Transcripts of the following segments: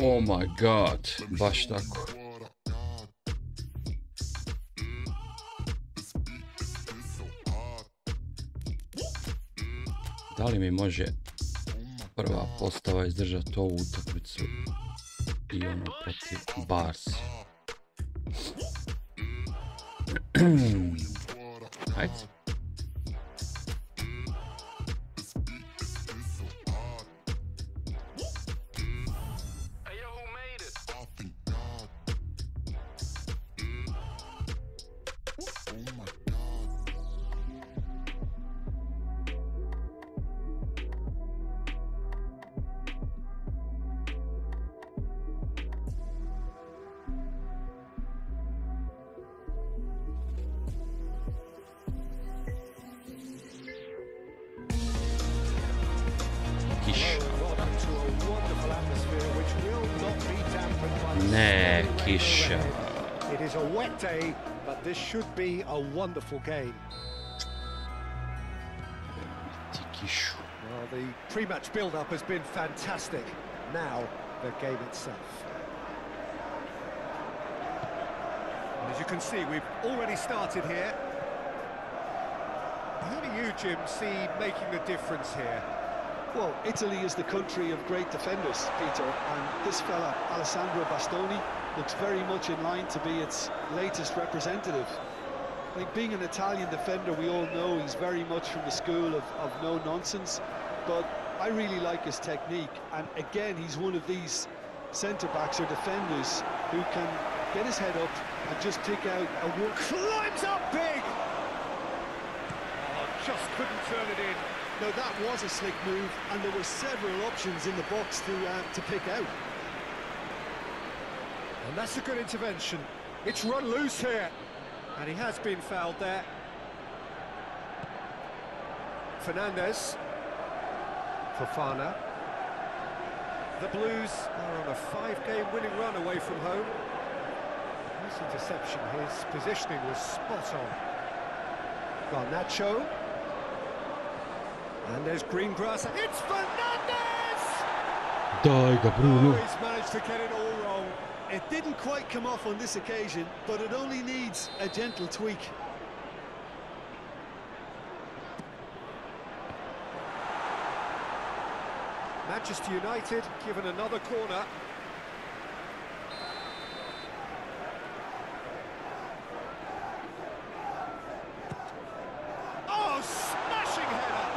Oh my god, baš tako. Da li mi može prva postava izdržati ovu utakmicu i ono protiv Barsi? Hajde. Ne, kiša. It is a wet day, but this should be a wonderful game. Well, the pre-match build-up has been fantastic. Now, the game itself. And as you can see, we've already started here. Who do you, Jim, see making the difference here? Well, Italy is the country of great defenders, Peter, and this fella, Alessandro Bastoni, looks very much in line to be its latest representative. I think being an Italian defender, we all know he's very much from the school of no-nonsense, but I really like his technique, and again, he's one of these centre-backs or defenders who can get his head up and just take out a work. Climbs up big! Oh, just couldn't turn it in. Now that was a slick move, and there were several options in the box to pick out. And that's a good intervention. It's run loose here, and he has been fouled there. Fernandez. Fofana. The Blues are on a 5-game winning run away from home. This interception, his positioning was spot on. Garnacho. And there's Greengrass. It's Fernandez! Daj ga, Bruno. Oh, he's managed to get it all wrong. It didn't quite come off on this occasion, but it only needs a gentle tweak. Manchester United given another corner. Oh, smashing header!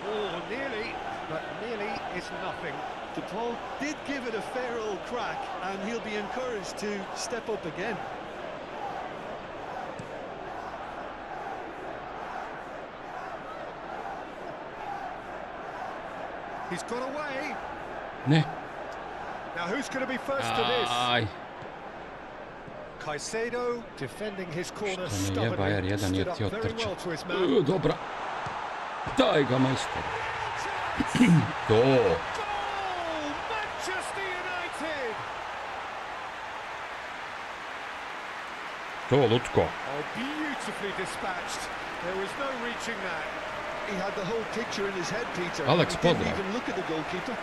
Oh, nearly, but nearly is nothing. DePaul did give it a fair old crack, and he'll be encouraged to step up again. He's got away. Ne. Now who's going to be first to this? Aj. Caicedo defending his corner Što me jeba, jer jedan je ti otrčao. well. Dobra. Daj ga, majster. To. Manchester United! To, Lutko. Oh, beautifully dispatched. There was no reaching that. He had the whole picture in his head, Peter. Alex, he didn't pozdrav. even look at the goalkeeper.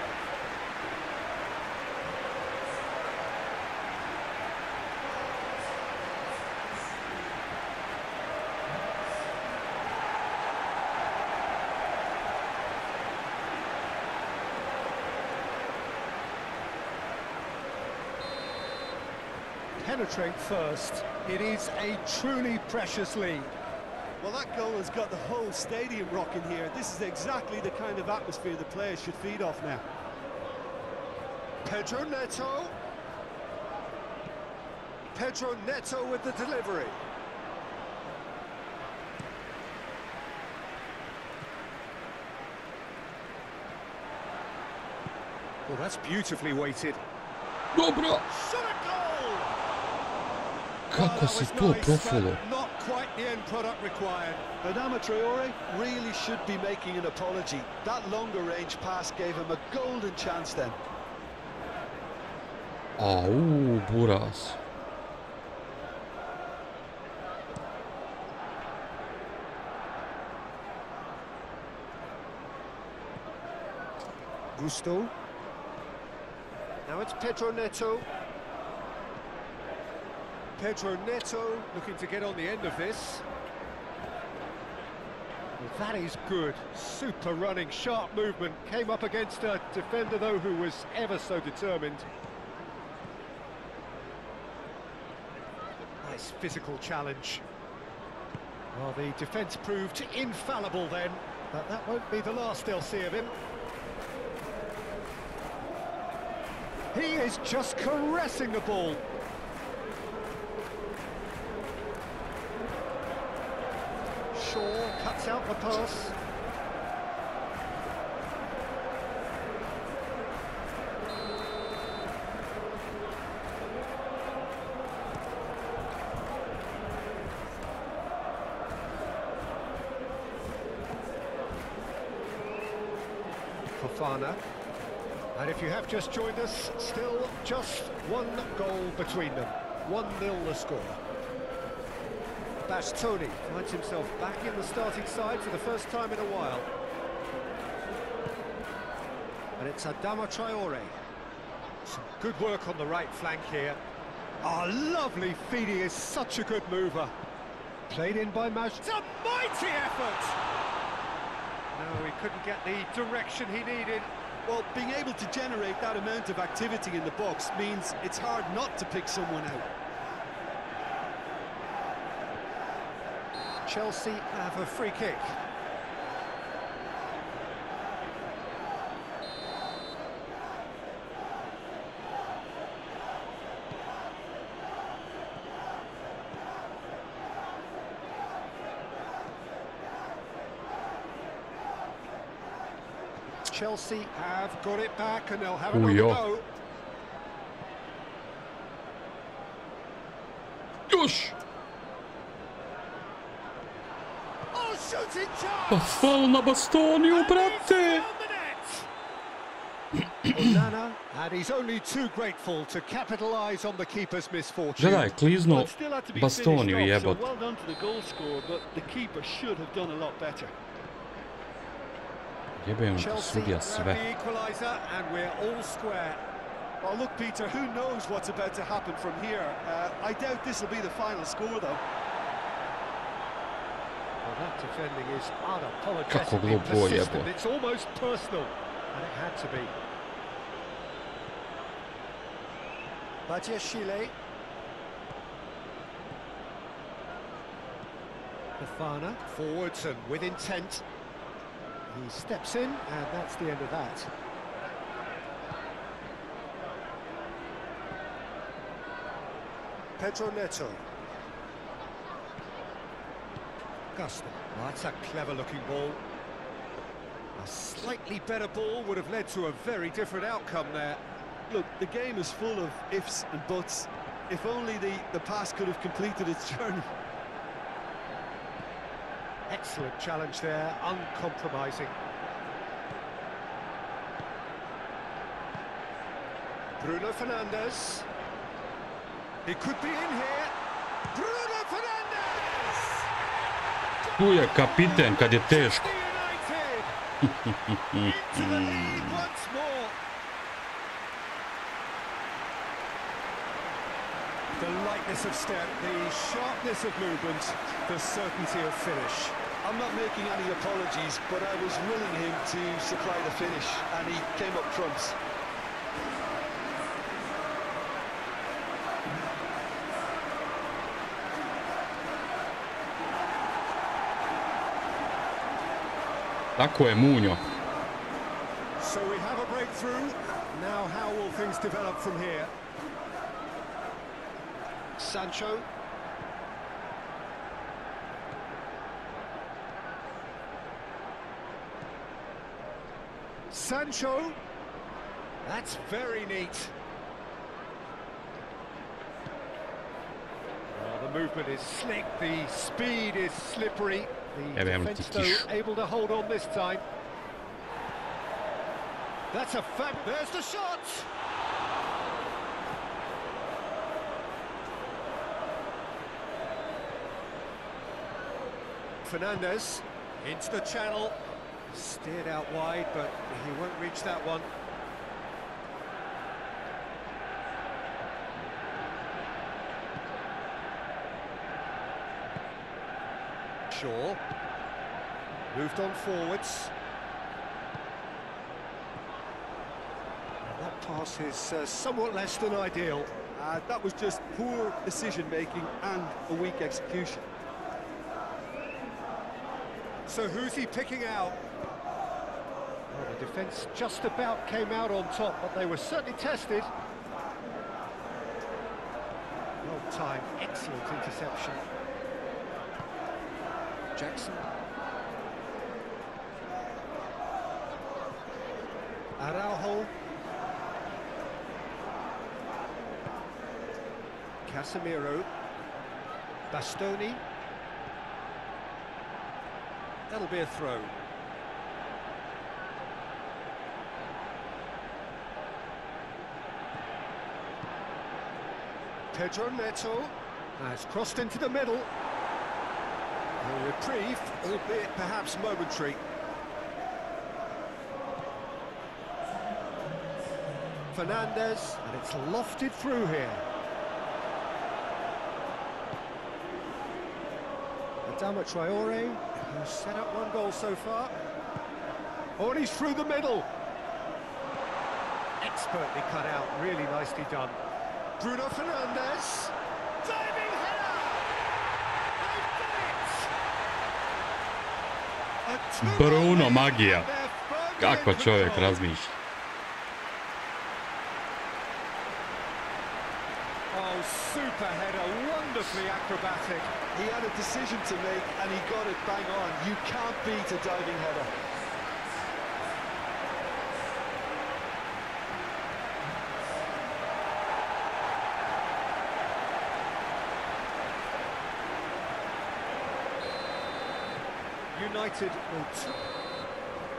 Penetrate first. It is a truly precious lead. Well, that goal has got the whole stadium rocking here. This is exactly the kind of atmosphere the players should feed off now. Pedro Neto. Pedro Neto with the delivery. Well, that's beautifully weighted. Dobro. Shot a goal! Kako si to profulo? Not quite the end product required. Adama Traore really should be making an apology. That longer range pass gave him a golden chance then. Au, buras. Gusto. Now it's Pedro Neto. Pedro Neto looking to get on the end of this. Well, that is good. Super running, sharp movement. Came up against a defender, though, who was ever so determined. Nice physical challenge. Well, the defence proved infallible then, but that won't be the last they'll see of him. He is just caressing the ball. Shaw cuts out the pass. Fofana. And if you have just joined us, still just one goal between them. 1-0 the score. Bastoni finds himself back in the starting side for the first time in a while. And it's Adama Traore. Some good work on the right flank here. Oh, lovely feed, he is such a good mover. Played in by Maj. It's a mighty effort! No, he couldn't get the direction he needed. Well, being able to generate that amount of activity in the box means it's hard not to pick someone out. Chelsea have a free kick. Chelsea have got it back and they'll have another go. Już! Oh, shooting chance! Pa fal na Bastoniju, brate! Onana, and he's only too grateful to capitalize on the keeper's misfortune. Gledaj, klizno Bastoniju, jebot. Well done to the goal scorer, but the keeper should have done a lot better. Jebem sudija sve. And we're all square. Well, look, Peter, who knows what's about to happen from here? I doubt this will be the final score, though. Well, that defending is unapologetically persistent. It's almost personal, and it had to be. Badiashile. Fofana forwards and with intent. He steps in, and that's the end of that. Pedro Neto. Gusto. Well, that's a clever-looking ball. A slightly better ball would have led to a very different outcome there. Look, the game is full of ifs and buts. If only the pass could have completed its journey. Excellent challenge there, uncompromising. Bruno Fernandes. He could be in here. Bruno Fernandes! Tu je kapiten kad je teško. Into the lead once more. The lightness of step, the sharpness of movement, the certainty of finish. I'm not making any apologies, but I was willing him to supply the finish, and he came up trumps. Tako je, Munjo. So we have a breakthrough. Now how will things develop from here? Sancho. Sancho. That's very neat. Well, the movement is slick, the speed is slippery. The defence, though, able to hold on this time. That's a fab. There's the shot! Fernandes into the channel. Steered out wide, but he won't reach that one. Shaw. Moved on forwards. And that pass is somewhat less than ideal. That was just poor decision-making and a weak execution. So who's he picking out? Well, the defence just about came out on top, but they were certainly tested. Well timed, excellent interception. Jackson. Araujo. Casemiro. Bastoni. That'll be a throw. Pedro Neto has crossed into the middle. A reprieve, albeit perhaps momentary. Fernandez, and it's lofted through here. Adama Traore, who's set up one goal so far. Oh, and he's through the middle. Expertly cut out, really nicely done. Bruno Fernandes. Diving header! They've done it! Bruno magija. Kako čovjek razmišlja. Oh, super header, wonderfully acrobatic. He had a decision to make and he got it bang on. You can't beat a diving header. United will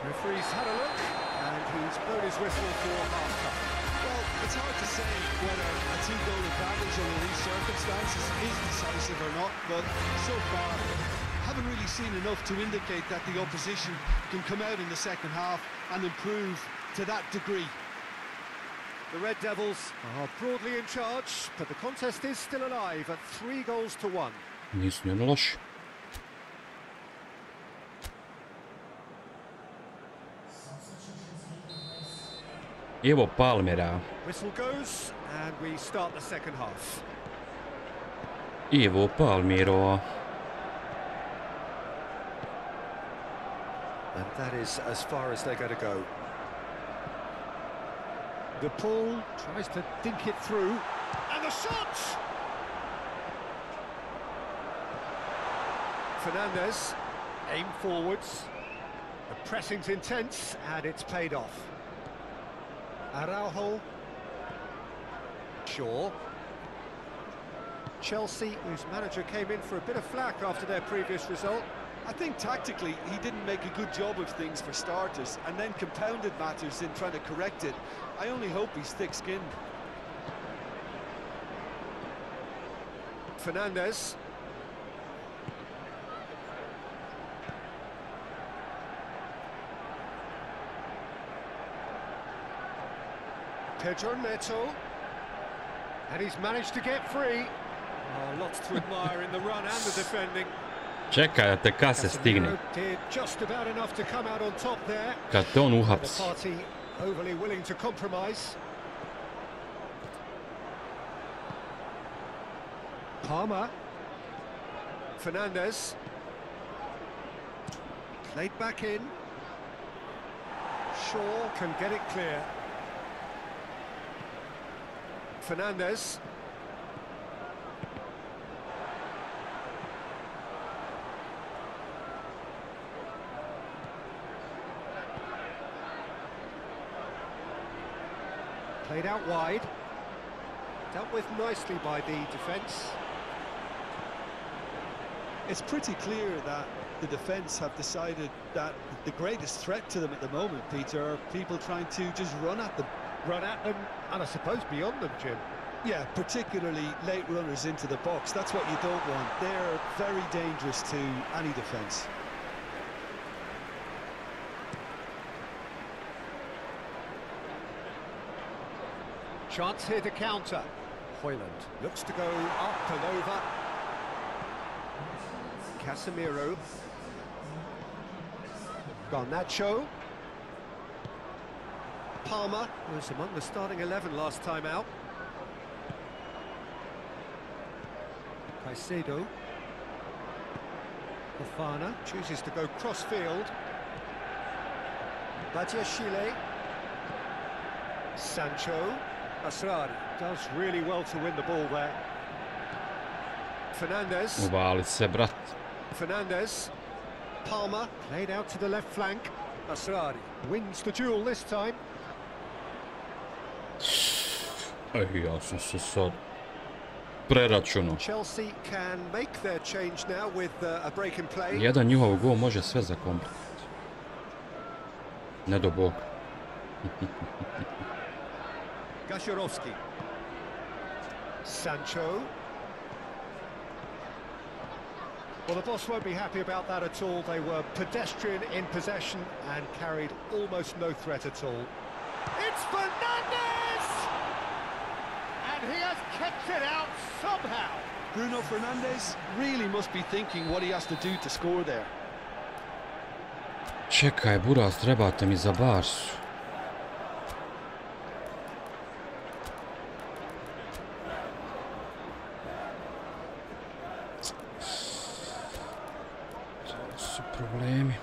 referee's had a look and he's blown his whistle for half-time. Well, it's hard to say whether a two-goal advantage under these circumstances is decisive or not, but so far haven't really seen enough to indicate that the opposition can come out in the second half and improve to that degree. The Red Devils are broadly in charge, but the contest is still alive at 3-1. Nisu ni loši. Evo Palmera. Whistle goes and we start the second half. Evo Palmero. And that is as far as they're going to go. The Paul tries to dink it through, and the shot! Fernandez, aim forwards. The pressing's intense, and it's paid off. Araujo. Shaw. Chelsea, whose manager came in for a bit of flack after their previous result. I think tactically he didn't make a good job of things for starters and then compounded matters in trying to correct it. I only hope he's thick-skinned. Fernandez. Pedro Neto. And he's managed to get free. Oh, lots to admire in the run and the defending. Čekaj da te kase stigne. Did just about enough to come out on top there. Kad te on The uhapsi. party overly willing to compromise. Palmer. Fernandez. Played back in. Shaw can get it clear. Fernandez. Played out wide. Dealt with nicely by the defence. It's pretty clear that the defence have decided that the greatest threat to them at the moment, Peter, are people trying to just run at them. Run at them, and I suppose beyond them, Jim. Yeah, particularly late runners into the box. That's what you don't want. They're very dangerous to any defence. Chance here to counter. Hoyland looks to go up and over. Casemiro. Garnacho. Palmer was among the starting 11 last time out. Caicedo. Fofana chooses to go cross-field. Badiashile. Sancho. Asrari does really well to win the ball there. Fernandez. Uvali se, brat. Fernandez. Palmer played out to the left flank. Asrari wins the duel this time. Ja sam se sad preračunao. Chelsea can make their change now with a break in play. Jedan njihov gol može sve zakomplicirati. Ne do Bog. Gashirovski. Sancho. Well, the boss won't be happy about that at all. They were pedestrian in possession and carried almost no threat at all. It's Fernandez! And he has kept it out somehow. Bruno Fernandes really must be thinking what he has to do to score there. Čekaj, Buras, trebate mi za Barsu. To su problemi.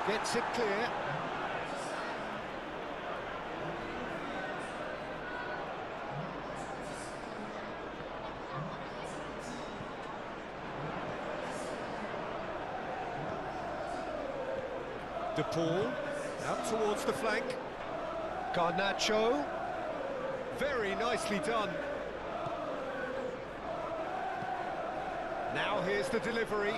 Gets it clear. De Paul out towards the flank. Garnacho. Very nicely done. Now here's the delivery.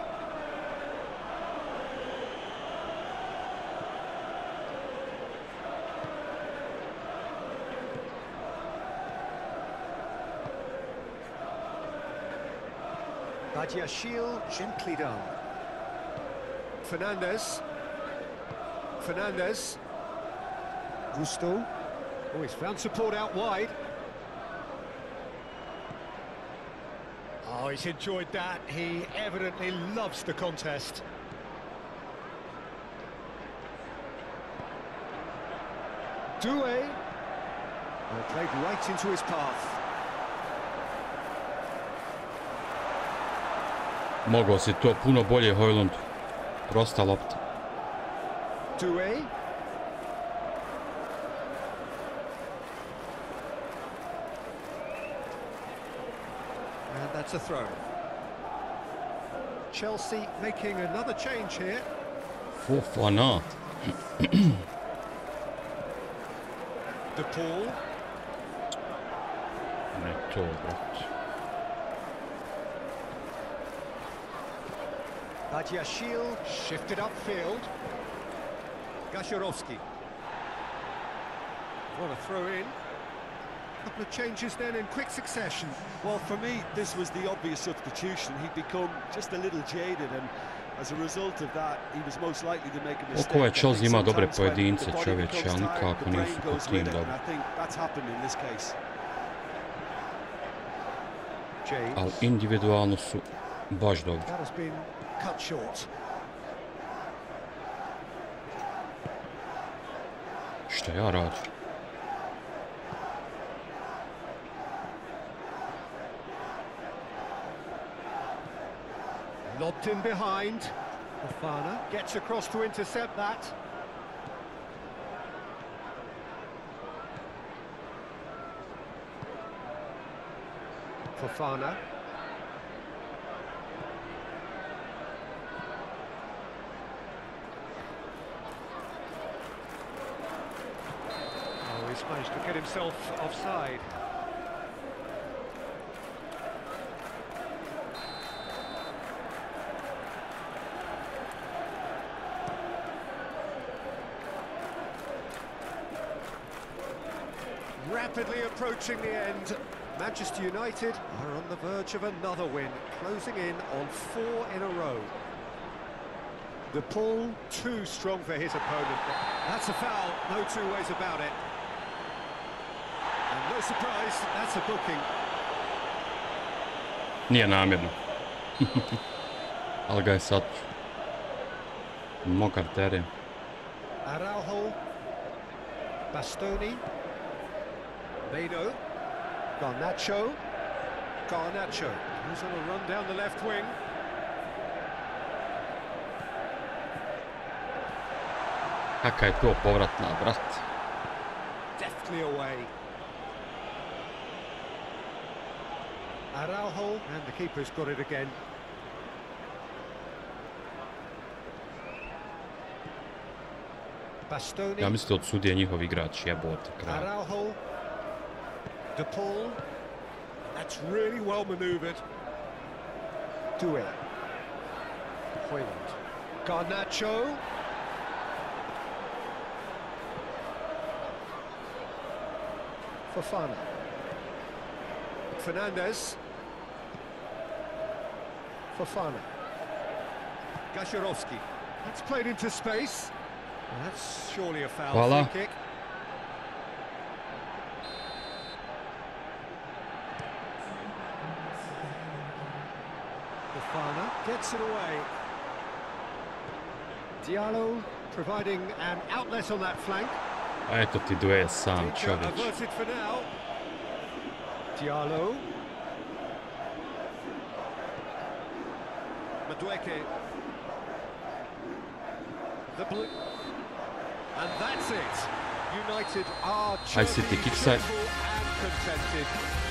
Badiashile, gently done. Fernandez. Fernandez. Gusto. Oh, he's found support out wide. Oh, he's enjoyed that. He evidently loves the contest. Doué. Oh, played right into his path. Mogao si to puno bolje, Hojlund. Prosta lopta. Doué. And that's a throw. Chelsea making another change here. Fofana. De Paul. Ne to, brat. Badiashile shifted upfield. Gashirovski. What a throw in. Couple of changes then in quick succession. Well, for me, this was the obvious substitution. He'd become just a little jaded, and as a result of that, he was most likely to make a mistake. Oko je Chelsea ima dobre pojedince, čovječe, ali nikako nisu ko tim dobro. Ali individualno su baš dobri. Cut short. Šta ja radim? Lobbed in behind. Fofana gets across to intercept that. Fofana. He's managed to get himself offside. rapidly approaching the end. Manchester United are on the verge of another win, closing in on 4 in a row. The pull too strong for his opponent. That's a foul, no two ways about it. And no surprise, that's a booking. Nije namjerno. Ali ga je sad mokar teren. Araujo, Bastoni, Vodeno, Garnacho, who's on a run down the left wing. Kaka je to povratna, brat? Deftly away. Araujo, and the keeper's got it again. Bastoni. Ja mislim da od sudije njihov igrač jebote kraj. Araujo, De Paul. That's really well manoeuvred. Due. Hoyland. Garnacho. Fofana. Fernandez. Fofana. Gasharovski. That's played into space. Well, that's surely a foul Voila. free kick. Fofana gets it away. Diallo providing an outlet on that flank. A eto ti Due sam, čovječ. Averted for now. Diallo. Madueke. The blue. And that's it. United are Aj si ti kiksaj. contented.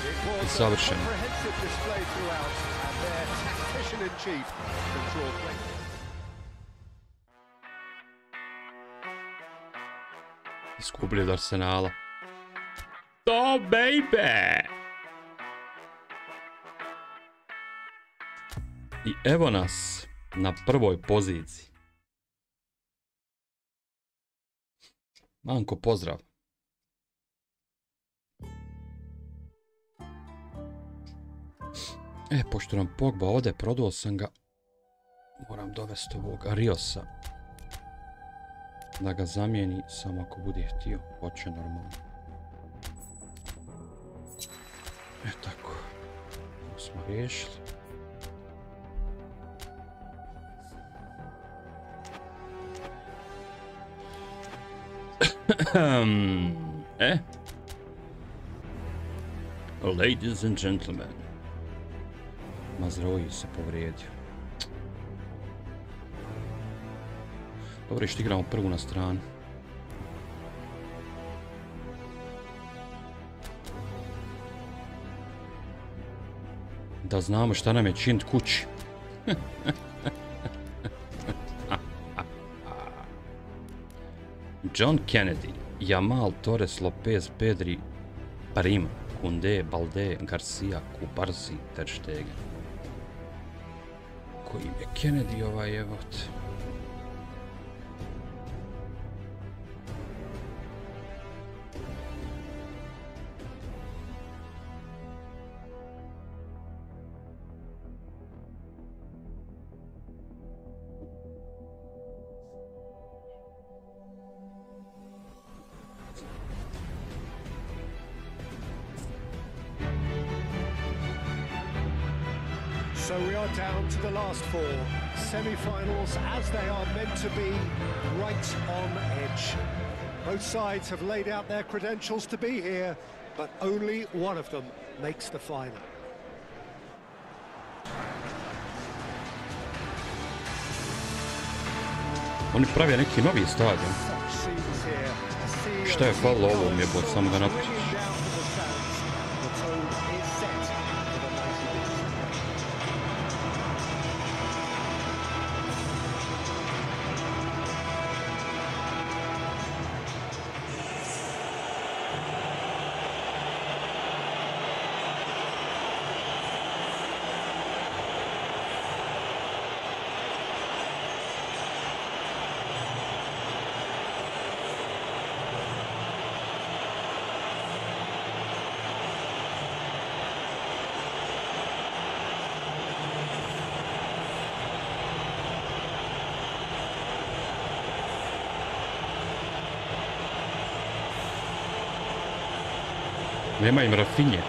It I was a savršeno. comprehensive display throughout, and their tactician-in-chief controlled play. Izgubili od Arsenala. To baby! I evo nas na prvoj poziciji. Manko, pozdrav. Pošto nam Pogba ode, prodao sam ga. Moram dovesti ovog Riosa da ga zamijeni, samo ako bude htio. Hoće normalno. Tako. To smo riješili. Ladies and gentlemen. Mazraoui se povrijedio. Dobro, što igramo prvu na stranu. Da znamo šta nam je činit kući. John Kennedy, Jamal, Torres, Lopez, Pedri, Prima, Koundé, Balde, Garcia, Kubarsi, Ter Stegen. Koji je Kennedy ovaj jevot? So we are down to the last 4 semi-finals, as they are meant to be, right on edge. Both sides have laid out their credentials to be here, but only one of them makes the final. Oni prave neki novi stadion. Šta je falilo ovom jebot, samo ga napričaš. Nema im Rafinje.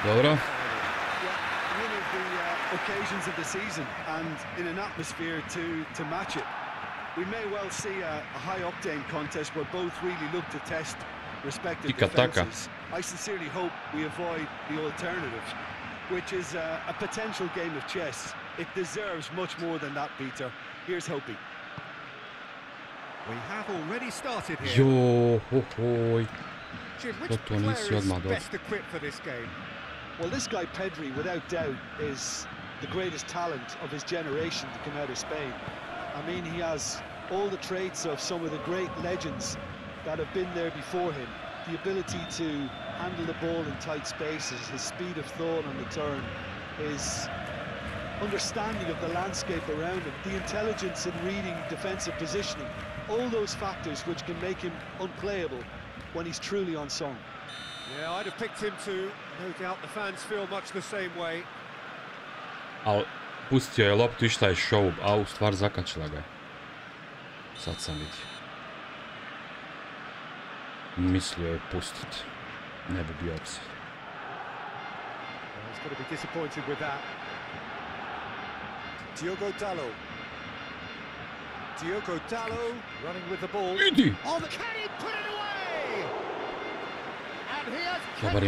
Dobro. One of the occasions of the season and in an atmosphere to match it. We may well see a high-octane contest where both really look to test respective defenses. I sincerely hope we avoid the alternative, which is a potential game of chess. It deserves much more than that, Peter. Here's hoping. We have already started here. Jo, hoj. Jim, which player is best equipped for this game? Well, this guy Pedri, without doubt, is the greatest talent of his generation to come out of Spain. I mean, he has all the traits of some of the great legends that have been there before him. The ability to handle the ball in tight spaces, his speed of thought on the turn, his understanding of the landscape around him, the intelligence in reading defensive positioning, all those factors which can make him unplayable when he's truly on song. Yeah, I'd have picked him too. No doubt the fans feel much the same way. Al pustio je loptu, išta je show, a u stvar zakačila ga. Sad sam vidio. Mislio je pustit. Ne bi bio opsad. He's going to be disappointed with that. Diogo Dallo running with the ball. Idi! Oh, can he put it away? And he has Dobar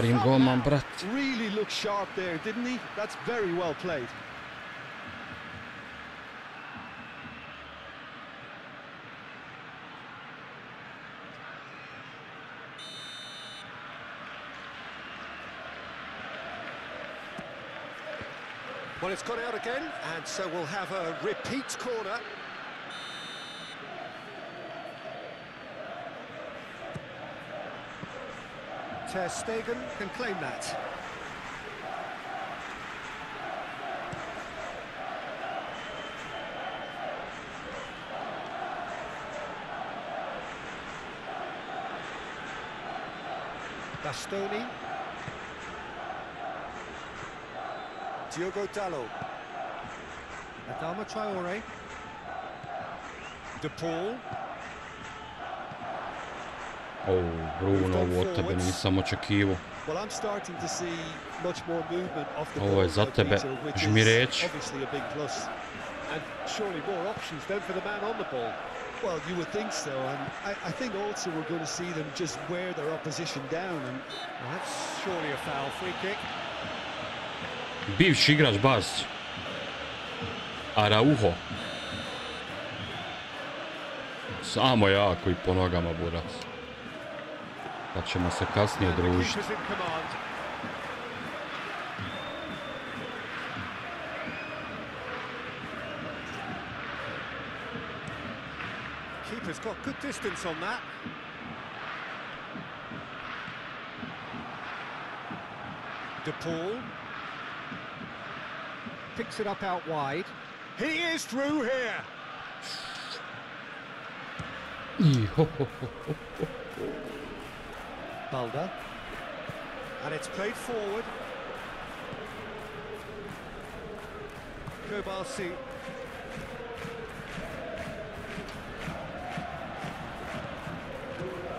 im golman, brat. Really looked sharp there, didn't he? That's very well played. Well, it's gone out again, and so we'll have a repeat corner. Ter Stegen can claim that. Bastoni. Diogo Dallo. Adama Traore. De Paul. Oh, Bruno, ovo od tebe nisam očekivao. Ovo je za tebe, žmireć. And surely more options then for the man on the ball. Well, you would think so, and I think also we're going to see them just wear their opposition down. And that's surely a foul, free kick. Bivši igrač Basić. Araujo. Samo jako i po nogama, burac. Pa ćemo se kasnije družiti. Keeper's got good distance on that. De Paul picks it up out wide. He is through here. Balda, and it's played forward. Kobalsi.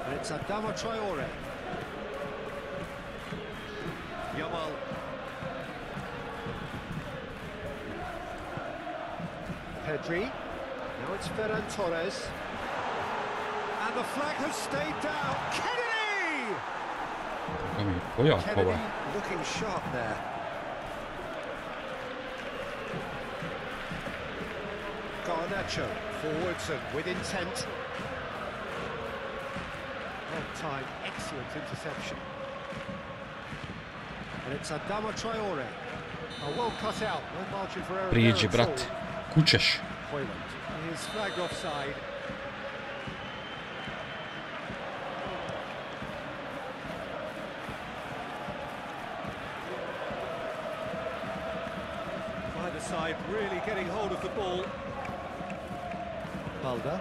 And it's Adama Traore. Yamal. Pedri. Now it's Ferran Torres. And the flag has stayed down. Kennedy! Kennedy looking sharp there. Garnacho forwards and with intent. On time, excellent interception. And it's Adama Traore. Well cut out, no margin for error. Prijeđi, brate. Kućeš. He is flagged offside. Either side really getting hold of the ball. Balda.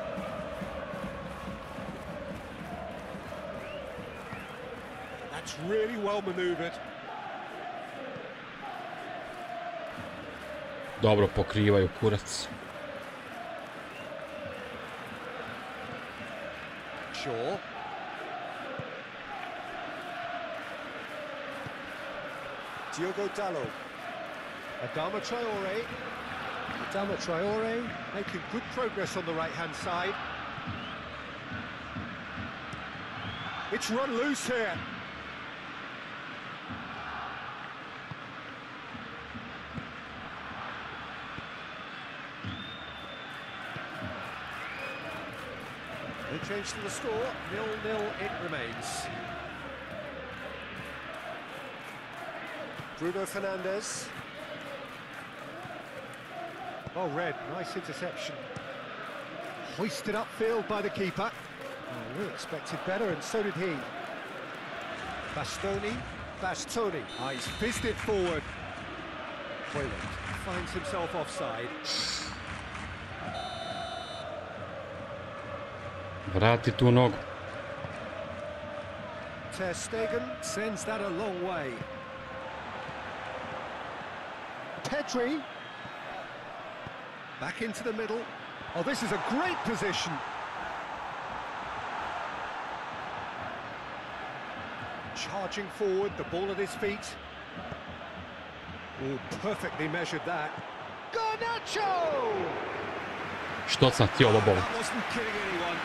That's really well manoeuvred. Dobro pokrivaju kurac. Shaw. Diogo Dalot. Adama Traore. Adama Traore making good progress on the right-hand side. It's run loose here. No change to the score, 0-0 it remains. Bruno Fernandes. Oh, Red, nice interception. Hoisted upfield by the keeper. Oh, we expected better, and so did he. Bastoni. Ah, he's fizzed it forward. Hoyland finds himself offside. Vrati tu nogu. Ter Stegen sends that a long way. Pedri. Back into the middle. Oh, this is a great position. Charging forward, the ball at his feet. Oh, perfectly measured that. Garnacho! Što sam htio ovo bol? That wasn't kidding anyone.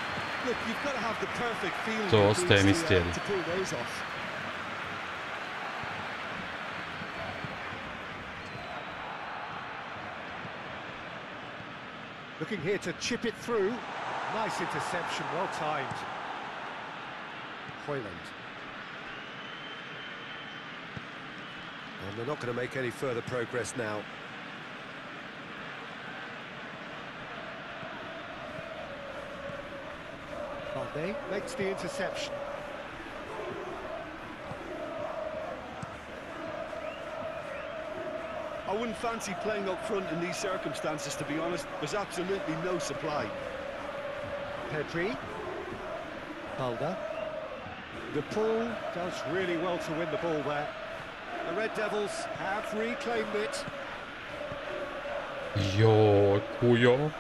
Look, you've got to have the perfect feeling To ostaje misterij. to pull those off. Looking here to chip it through. Nice interception, well timed. Hoyland. And they're not going to make any further progress now. Balde makes the interception. I wouldn't fancy playing up front in these circumstances, to be honest. There's absolutely no supply. Pedri. Balda. The pull does really well to win the ball there. The Red Devils have reclaimed it. Joj, kujo.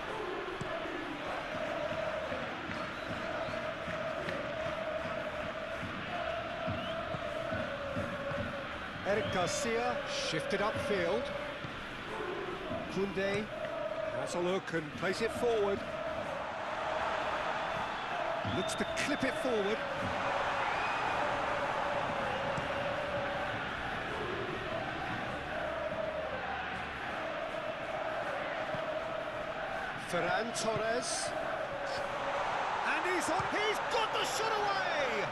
Eric Garcia shifted upfield. Koundé has a look and plays it forward. Looks to clip it forward. Ferran Torres. And he's got the shot away!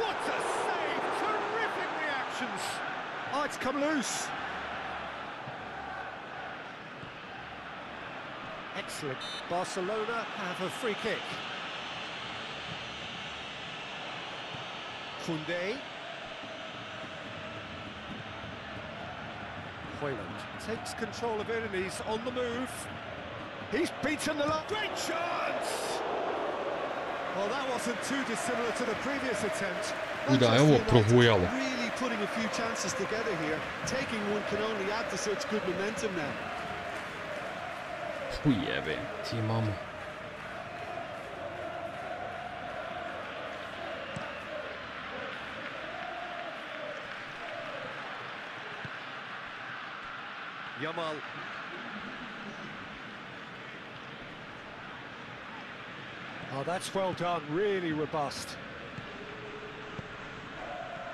What a save! Terrific reactions! Oh, it's come loose. Excellent. Barcelona have a free kick. Koundé. Hoyland takes control of it and he's on the move. He's beaten the line. Great chance! Well, that wasn't too dissimilar to the previous attempt. Da je ovo prohujalo. Really putting a few chances together here. Taking one can only add to such good momentum now. Ujebe, ti mamo. Yamal. Oh, that's well done, really robust.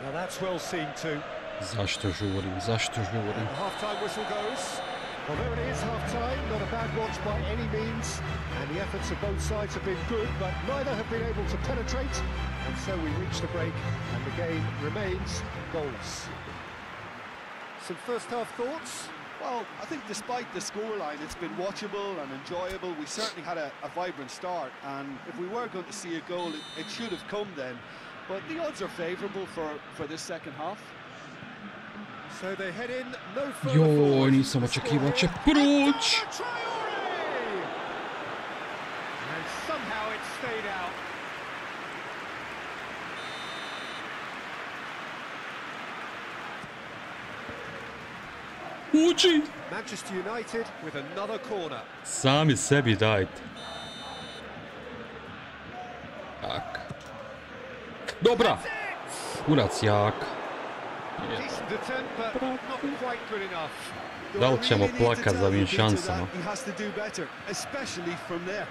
Now that's well seen too. Zašto žurim? The half-time whistle goes. Well, there it is, half-time. Not a bad watch by any means. And the efforts of both sides have been good, but neither have been able to penetrate. And so we reach the break, and the game remains goalless. Some first-half thoughts? Well, I think despite the scoreline, it's been watchable and enjoyable. We certainly had a vibrant start, and if we were going to see a goal, it should have come then. But the odds are favourable for this second half. So they head in, no further Joj, forward. nisam očekivao će proći. And somehow it stayed out. Uči! Manchester United with another corner. Sami sebi dajte. Tak. Dobra! Kurac jak. Decent attempt, but not quite good enough. Da li ćemo plakat za ovim šansama? He has to do better, especially from there.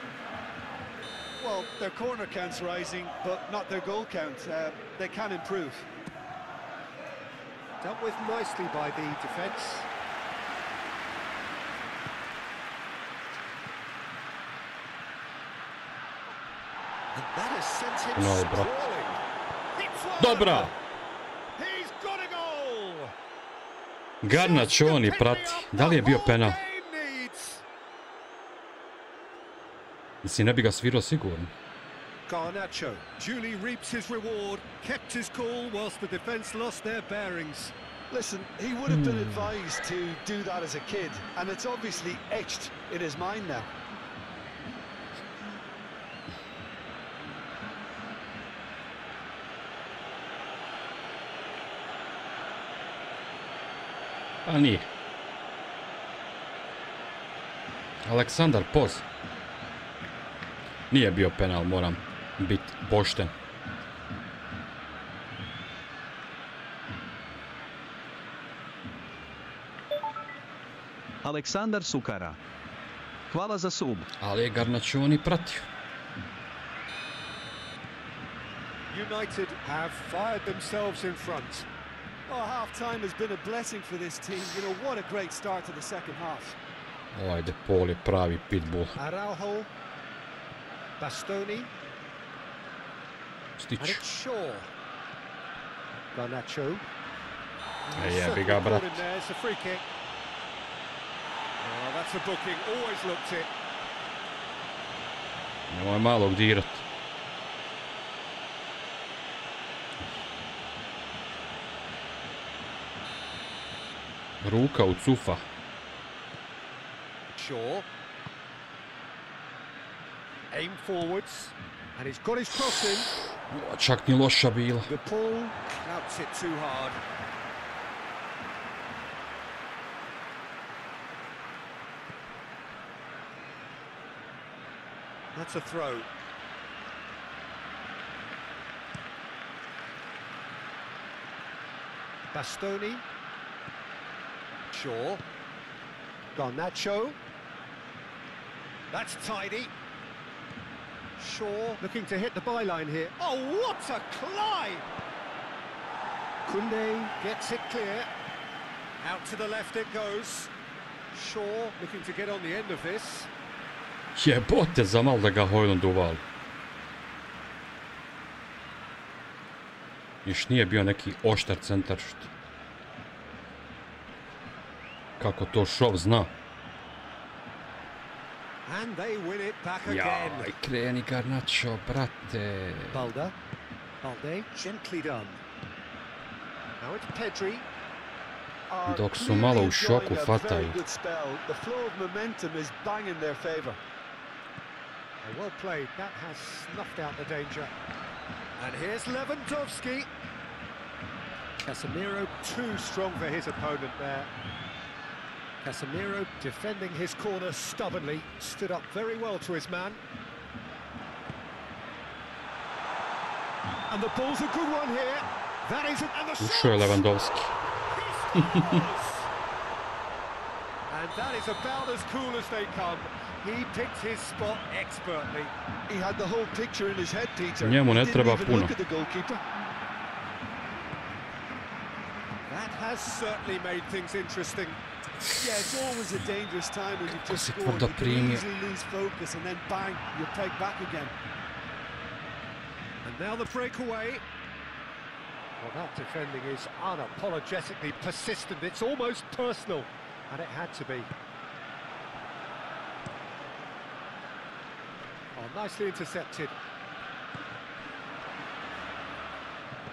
Well, their corner count's rising, but not their goal count. They can improve. Dealt with nicely by the defence. And that has sent him sprawling. Dobra! He's got a goal! Garnačoni prati. Da li je bio penal? Mislim, ne bi ga svirao sigurno. Garnacho duly reaps his reward, kept his cool whilst the defence lost their bearings. Listen, he would have been advised to do that as a kid, and it's obviously etched in his mind now. A nije. Aleksandar Poz. Nije bio penal, moram biti pošten. Aleksandar Sukara. Hvala za sub. Ali je Garnačoni pratio. United have fired themselves in front. Oh, half-time has been a blessing for this team. You know, what a great start to the second half. Ajde, Paul je pravi pitbull. Araujo. Bastoni. Stić. And it's Shaw. Garnacho. Jebi ga, brat. It's a free kick. Oh, that's a booking. Always looked it. Nemoj malog dirat. Ruka u cufa. Shaw. Aim forwards. And he's got his cross in. Čak ni loša bila. The ball clouts it too hard. That's a throw. Bastoni. Shaw. Garnacho. That's tidy. Shaw looking to hit the byline here. Oh, what a climb! Kunde gets it clear. Out to the left it goes. Shaw looking to get on the end of this. Jebote za mal da ga Hojlund uvali. Još nije bio neki oštar centar što. Kako to Šov zna. And they win it back again. Jaj, kreni Garnačo, brate. Balde gently done. Now it's Pedri. Dok su malo u šoku fataju. The flow of momentum is bang in their favor. Well played. That has snuffed out the danger. And here's Lewandowski. Casemiro too strong for his opponent there. Casemiro defending his corner stubbornly, stood up very well to his man. And the ball's a good one here. That is it. And the Ušao je Lewandowski. And that is about as cool as they come. He picked his spot expertly. He had the whole picture in his head, Peter. Njemu ne He treba didn't even puno. look at the goalkeeper. That has certainly made things interesting. Yeah, it's always a dangerous time when you've just si scored. tvrdo You can primio. easily lose focus and then bang, you're pegged back again. And now the breakaway. Well, that defending is unapologetically persistent. It's almost personal, and it had to be. Oh, nicely intercepted.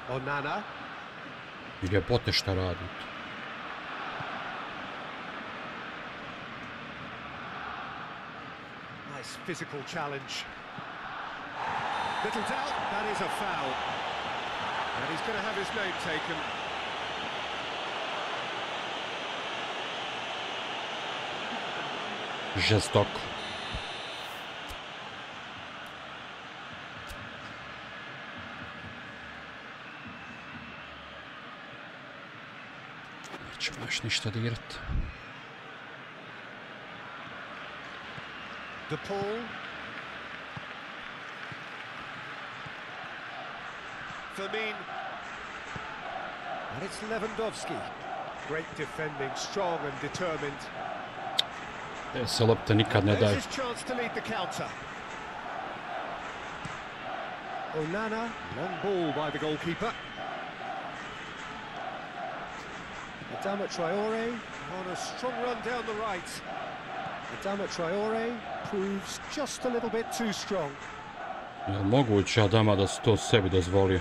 Onana. Jebote šta radi. Nice physical challenge. Little doubt, that is a foul. And he's going to have his name taken. žestoko. Nećemo još ništa dirati. De Paul. Vermeer. And it's Lewandowski. Great defending, strong and determined. Se lopta nikad ne daje. There's his chance to lead the counter. Onana, long ball by the goalkeeper. Adama Traore on a strong run down the right. Adama Traore proves just a little bit too strong. Je li moguće Adama da se to sebi dozvolio?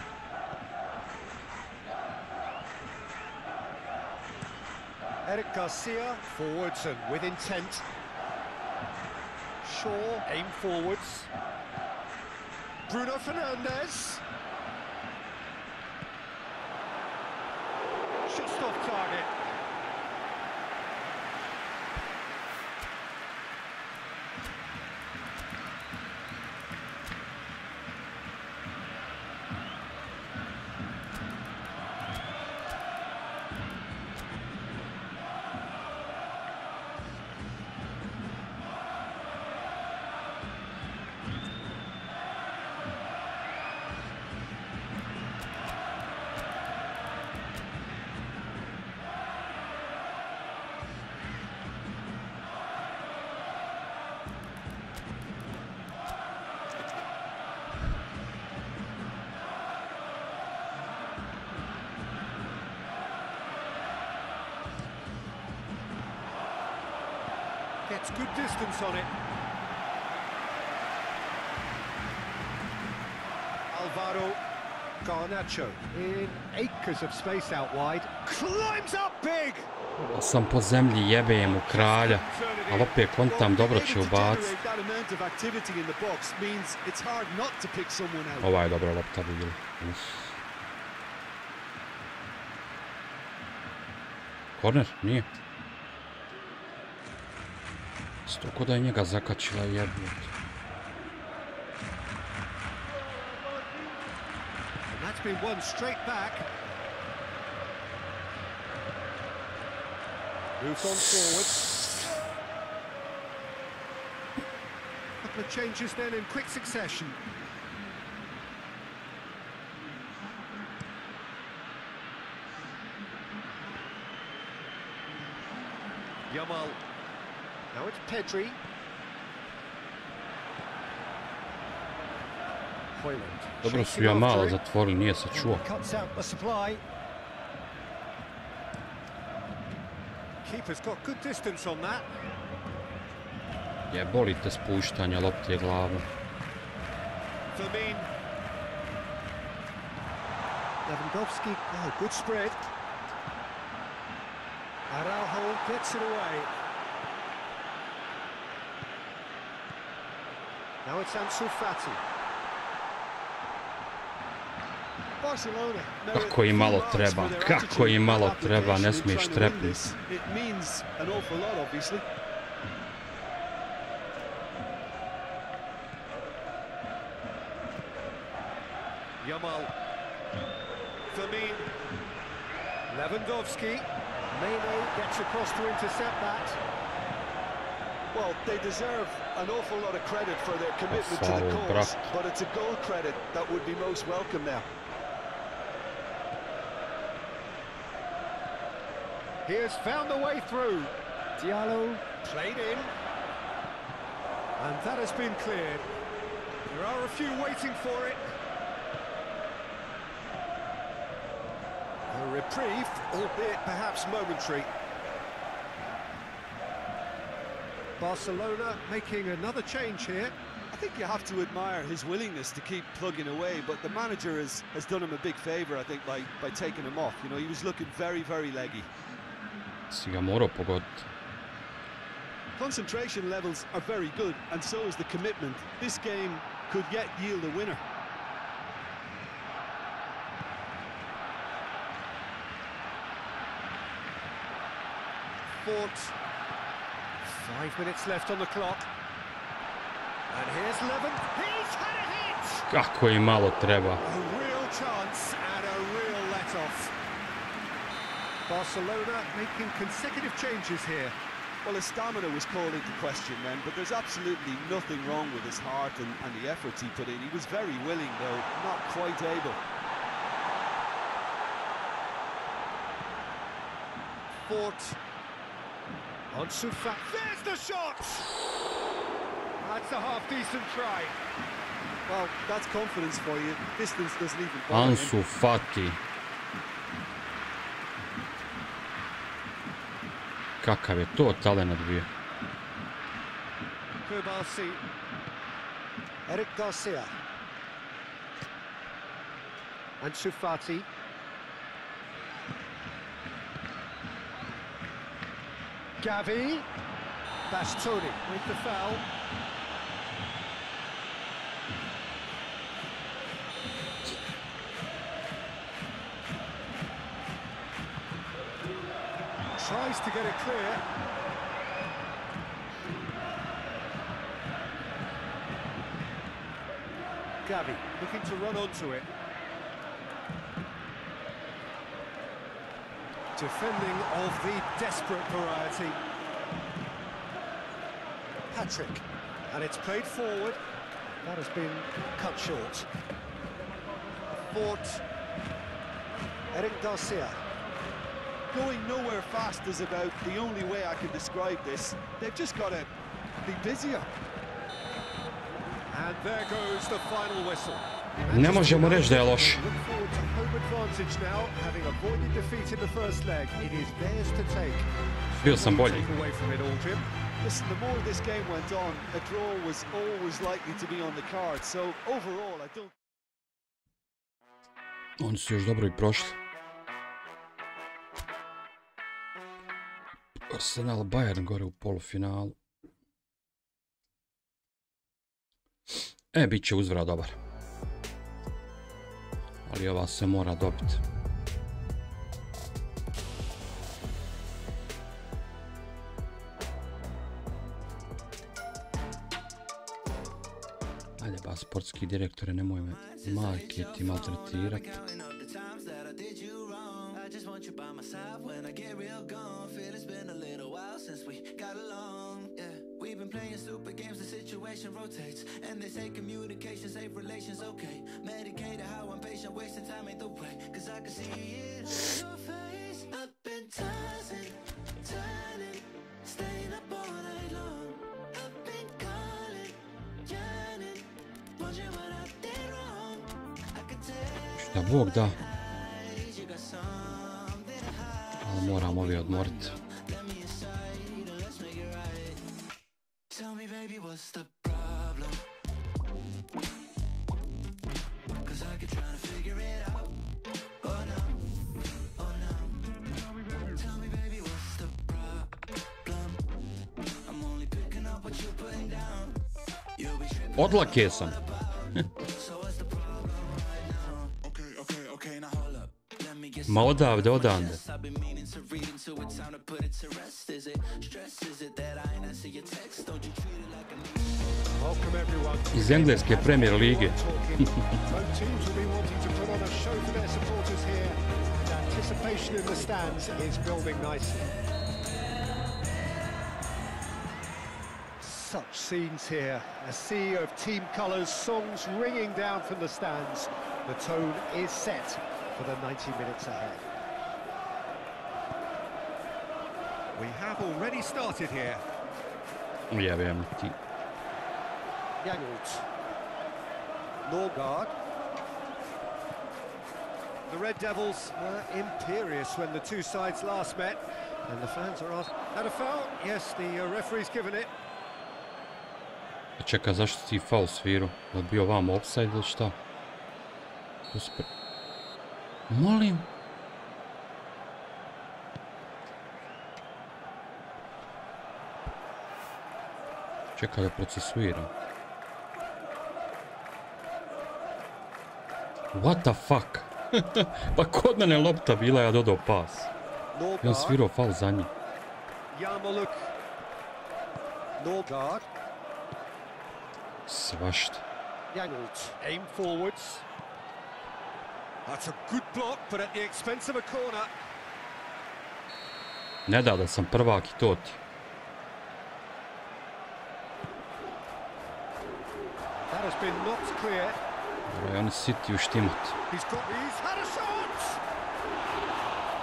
Eric Garcia forwards and with intent. Shaw aim forwards. Bruno Fernandes. Just off target. Gets good distance on it. Alvaro Garnacho in acres of space out wide. Climbs up big! Sam po zemlji, jebe mu kralja, ali opet kontam dobro će ubaciti. Ova je dobra lopta bila. Korner? Nije. Stoko da je njega zakačila jebnut. That's been won straight back. Moves on forward. Couple of changes then in quick succession. Yamal. Now it's Pedri. Dobro su Yamala zatvorili, nije se čuo. Cuts out the supply. Keeper's got good distance on that. Jebolite spuštanja lopte glavom. Vermeer. Lewandowski, oh, good spread. Araujo gets it away. Now it's Ansu Fati. Barcelona. Kako im malo treba, kako im malo treba, ne smiješ trepnuti. It means an awful lot, obviously. Yamal. Vermeer. Lewandowski. Mane gets across to intercept that. Well, they deserve an awful lot of credit for their commitment to the cause, but it's a goal credit that would be most welcome now. He has found a way through. Diallo played in. And that has been cleared. There are a few waiting for it. A reprieve, albeit perhaps momentary. Barcelona making another change here. I think you have to admire his willingness to keep plugging away, but the manager has done him a big favour, I think, by taking him off. You know, he was looking very, very leggy. Si ga morao pogoditi. Concentration levels are very good, and so is the commitment. This game could yet yield a winner. Fought, 5 minutes left on the clock. And here's Levin. He's had a hit! Kako im malo treba. A real chance and a real let-off. Barcelona making consecutive changes here. Well, his stamina was called into question then, but there's absolutely nothing wrong with his heart and the efforts he put in. He was very willing, though, not quite able. Fort. Ansu Fati. There's the shot! That's a half-decent try. Well, that's confidence for you. Distance doesn't even bother him. Ansu Fati. Kakav je to talenat bio. Kubalsi. Eric Garcia. Ansu Fati. Gavi. Bastoni with the foul. Tries to get it clear. Gavi looking to run onto it. Defending of the desperate variety. Patrick, and it's played forward. That has been cut short. Fort. Eric Garcia. Going nowhere fast is about the only way I can describe this. They've just got to be busier. And there goes the final whistle. Ne možemo reći da je loš. Look forward to home advantage now, having avoided defeat in the first leg. It is theirs to take. Bio sam bolji. Take away from it all, Jim. Listen, the more this game went on, a draw was always likely to be on the card. So overall, I don't. Oni su još dobro i prošli. Arsenal Bayern gore u polufinalu. Bit će uzvrat dobar. Ali ova se mora dobiti. Ajde ba, sportski direktore, nemoj me marketi maltretirat. We've been playing super games, the situation rotates. And they say communication, safe relations, okay. Medicated, how I'm patient, wasting time ain't the way. Cause I can see it in your face. I've been tossing, turning, staying up all night long. I've been calling, yearning, wondering what I did wrong. I could tell. Šta Bog da. Ali moram ovi odmorit. What's the problem? Cause I keep trying to figure it out. Oh no, oh no. Tell me baby what's the problem? I'm only picking up what you're putting down. You'll be tripping. Odlake sam. Ma odavde, odande. Iz engleske Premier lige. Such scenes here, a sea of team colours, songs ringing down from the stands. The tone is set for the 90 minutes ahead. We have already started here. Ja vem ti. Yangold. Norgard. The Red Devils were imperious when the two sides last met, and the fans are asked, had a foul? Yes, the referee's given it. Čeka, zašto ti faul sviru? Da bi bio vam offside ili šta? Molim. Čeka da procesuira. What the fuck? Pa kod mene lopta bila, ja dodao pas. Ja svirao faul za njih. Yarmouk. Norgard. Svašta. Yangolt, aim forwards. That's a good block, but at the expense of a corner. Ne da sam prvak I to ti. That has been knocked clear. Moraju oni City uštimat. He's had a shot!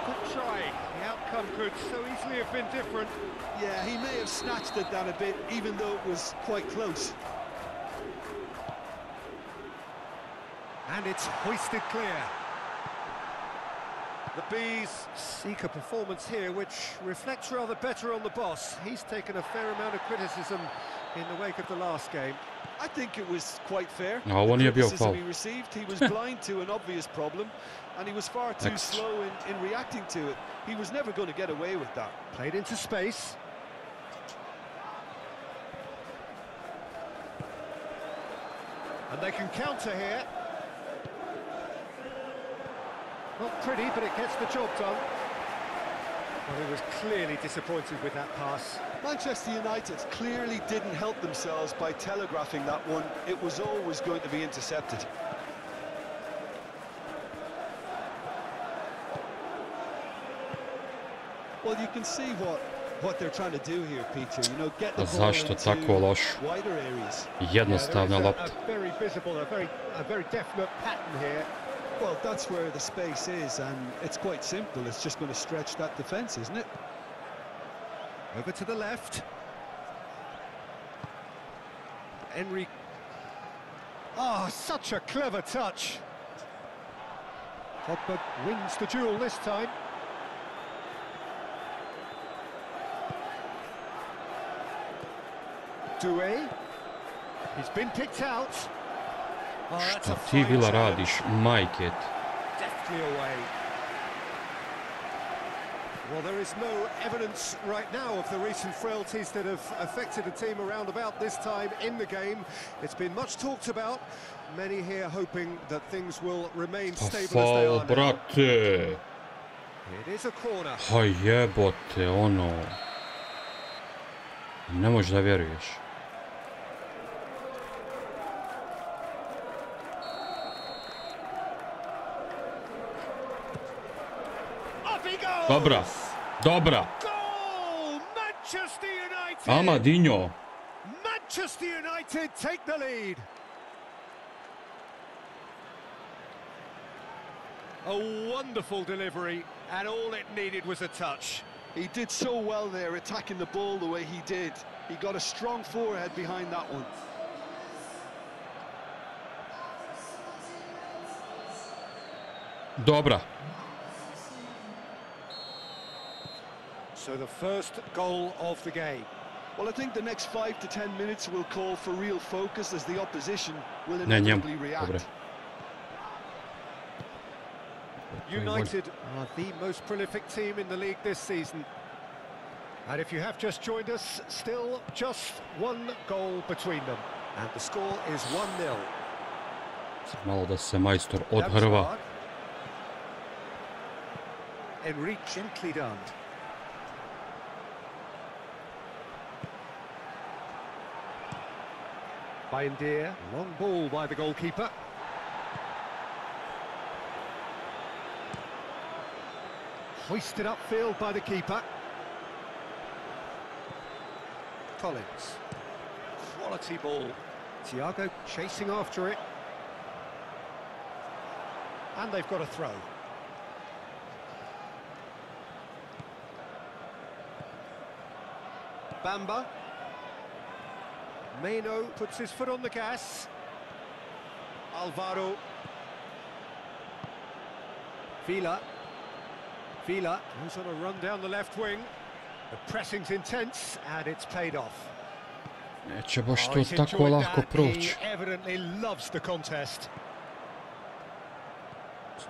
Good try. The outcome could so easily have been different. Yeah, he may have snatched at that a bit, even though it was quite close. And it's hoisted clear. The Bees seek a performance here which reflects rather better on the boss. He's taken a fair amount of criticism in the wake of the last game. I think it was quite fair. No, on nije bio criticism faul. he received, he was blind to an obvious problem, and he was far too slow in reacting to it. He was never going to get away with that. Played into space. And they can counter here. Not pretty, but it gets the job done. Well, he was clearly disappointed with that pass. Manchester United clearly didn't help themselves by telegraphing that one. It was always going to be intercepted. Well, you can see what they're trying to do here, Peter. You know, get the ball into wider areas. Jednostavna lopta. A very visible, a very definite pattern here. Well, that's where the space is, and it's quite simple. It's just going to stretch that defence, isn't it? Over to the left. Henry. Oh, such a clever touch. Pogba wins the duel this time. Doué. He's been picked out. Oh, that's Šta a ti fine Vila turn. radiš, majke ti. Deftly away. Well, there is no evidence right now of the recent frailties that have affected the team around about this time in the game. It's been much talked about. Many here hoping that things will remain Pa stable as they faul, are now. brate. It is a corner. Ha jebote, ono. Ne možeš da vjeruješ. Dobra, dobra. Goal! Manchester United! Amadinho. Manchester United take the lead. A wonderful delivery, and all it needed was a touch. He did so well there, attacking the ball the way he did. He got a strong forehead behind that one. Dobra. So the first goal of the game. Well, I think the next 5 to 10 minutes will call for real focus as the opposition will Ne, njemu. inevitably react. Dobre. United are the most prolific team in the league this season. And if you have just joined us, still just one goal between them. And the score is 1-0. Malo da se majstor odhrva. Enrique gently done. Bayendir, long ball by the goalkeeper. Hoisted upfield by the keeper. Collins. Quality ball. Thiago chasing after it. And they've got a throw. Bamba. Meno puts his foot on the gas. Alvaro. Villa goes on a run down the left wing. The pressing's intense and it's paid off. Neće baš to he's tako enjoyed lako that. proći. He evidently loves the contest.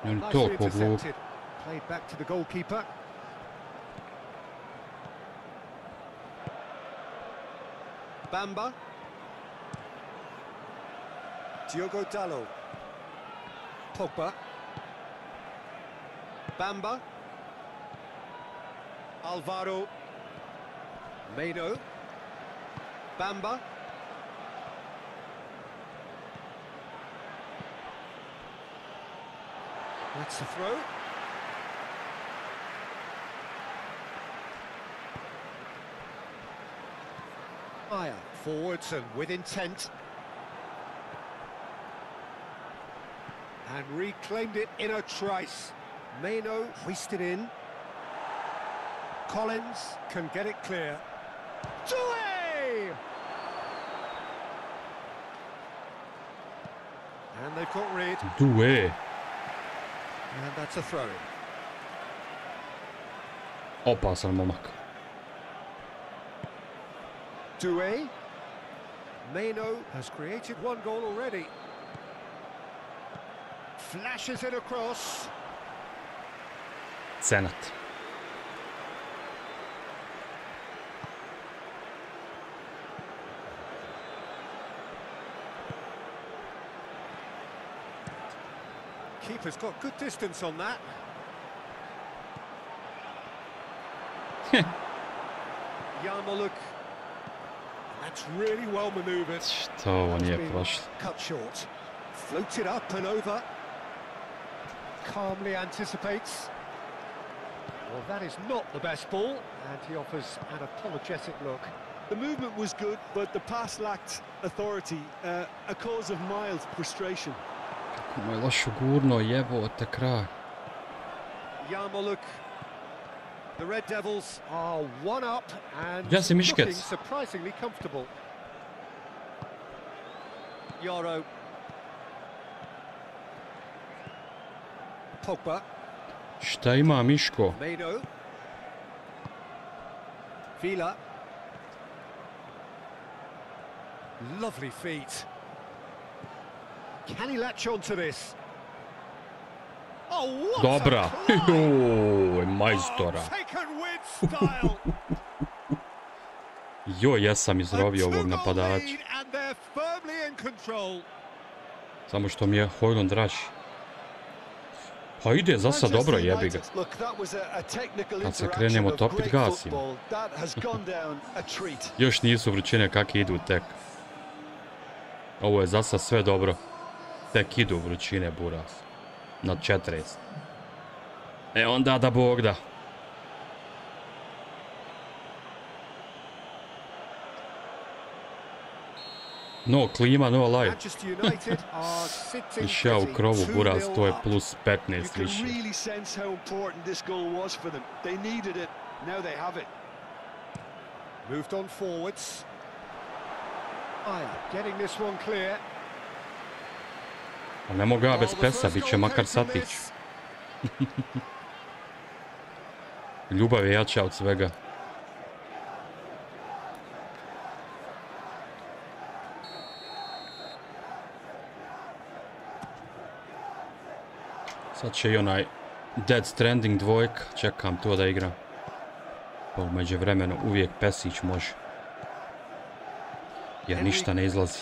Oni Nicely toliko glup. intercepted. Played back to the goalkeeper. Bamba. Diogo Dalot. Pogba. Bamba. Alvaro. Meno. Bamba. That's a throw. Fire forwards and with intent. And reclaimed it in a trice. Meno hoisted in. Collins can get it clear. Doué! And they've got rid. Doué. And that's a throw-in. Opasan momak. Doué. Meno has created one goal already. Flashes it across. Cenat. Keeper's got good distance on that. Yarmouk. That's really well manoeuvred. Što ovo nije prošlo? Cut short. Floated up and over. Calmly anticipates. Well, that is not the best ball, and he offers an apologetic look. The movement was good, but the pass lacked authority, a cause of mild frustration. Kako mu je lošo gurno, jebote kraj. Yarmouk. The Red Devils are one up and Ja si looking Miškec. surprisingly comfortable. Yoro. Pogba. Šta ima Miško? Meno. Vila. Lovely feet. Can he latch onto this? Oh, what Dobra. a climb! Joj, majstora. Oh, taken with style. Joj, ja sam izrovio ovog A 2-goal napadača. lead and they're firmly in control. Samo što mi je Hojlund draži. Pa ide za sad dobro, jebi ga. Look, that was a technical Kad se interaction krenemo of topit, great gasimo. football. That has gone down a treat. Još nisu vrućine kakve idu tek. Ovo je za sad sve dobro. Tek idu vrućine, buras. Na 40. E onda da Bog da. No klima, no live. Manchester United are sitting Išao u pretty, krovu, buraz, 2-0 to je up. plus You 15 can više. really sense how important this goal was for them. They needed it. Now they have it. Moved on forwards. Getting this one clear. A ne mogu ja bez Well, the pesa, first bit će goal makar came from satić. this. Ljubav je jača od svega. Sad će i onaj Dead Stranding 2, čekam to da igram. Pa u međuvremenu uvijek pesić može. Jer ništa ne izlazi.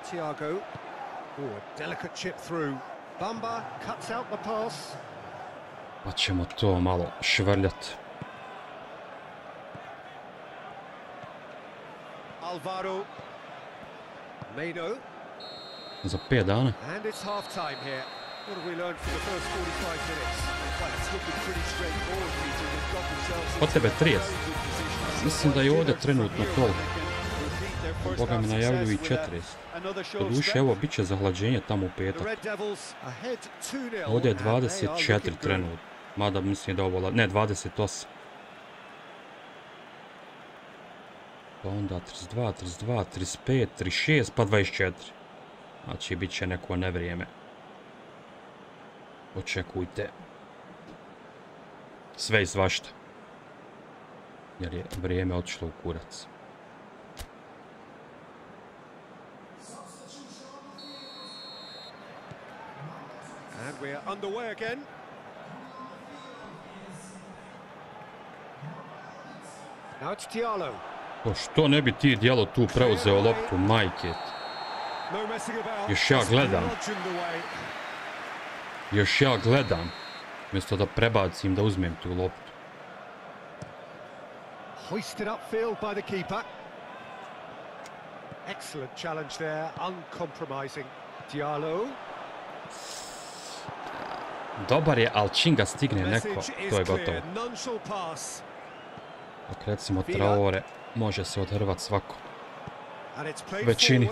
Thiago. Oh, a delicate chip through. Bamba cuts out the pass. Pa ćemo to malo švrljat. Alvaro. Meno. Za 5 dana. And it's half time here. What have we learned from the first 45 minutes? Well, it's looking pretty straightforward, Peter. They've got themselves Od tebe 30. good position. Mislim da je ovdje trenutno toliko. Boga mi najavljuju i 40. Doduše, evo, bit će za hlađenje tamo u The petak. Red Devils ahead 2-0. Ovdje je and they are 24 looking good. trenutno. Mada mislim da ovo... Ne, 28. Pa onda 32, 32, 35, 36, pa 24. Znači, bit će neko nevrijeme. Očekujte. Sve i svašta. Jer je vrijeme otišlo u kurac. And we're underway again. Now it's Diallo. To što ne bi ti djelo tu preuzeo loptu, majke. No messing about. Još ja gledam. Bludgeoned away. Još ja gledam. Mjesto da prebacim da uzmem tu loptu. Hoisted upfield by the keeper. Excellent challenge there, uncompromising. Diallo. Dobar je, ali čim ga stigne neko, to je gotovo. Dok recimo Traore može se odhrvat svako. Većini.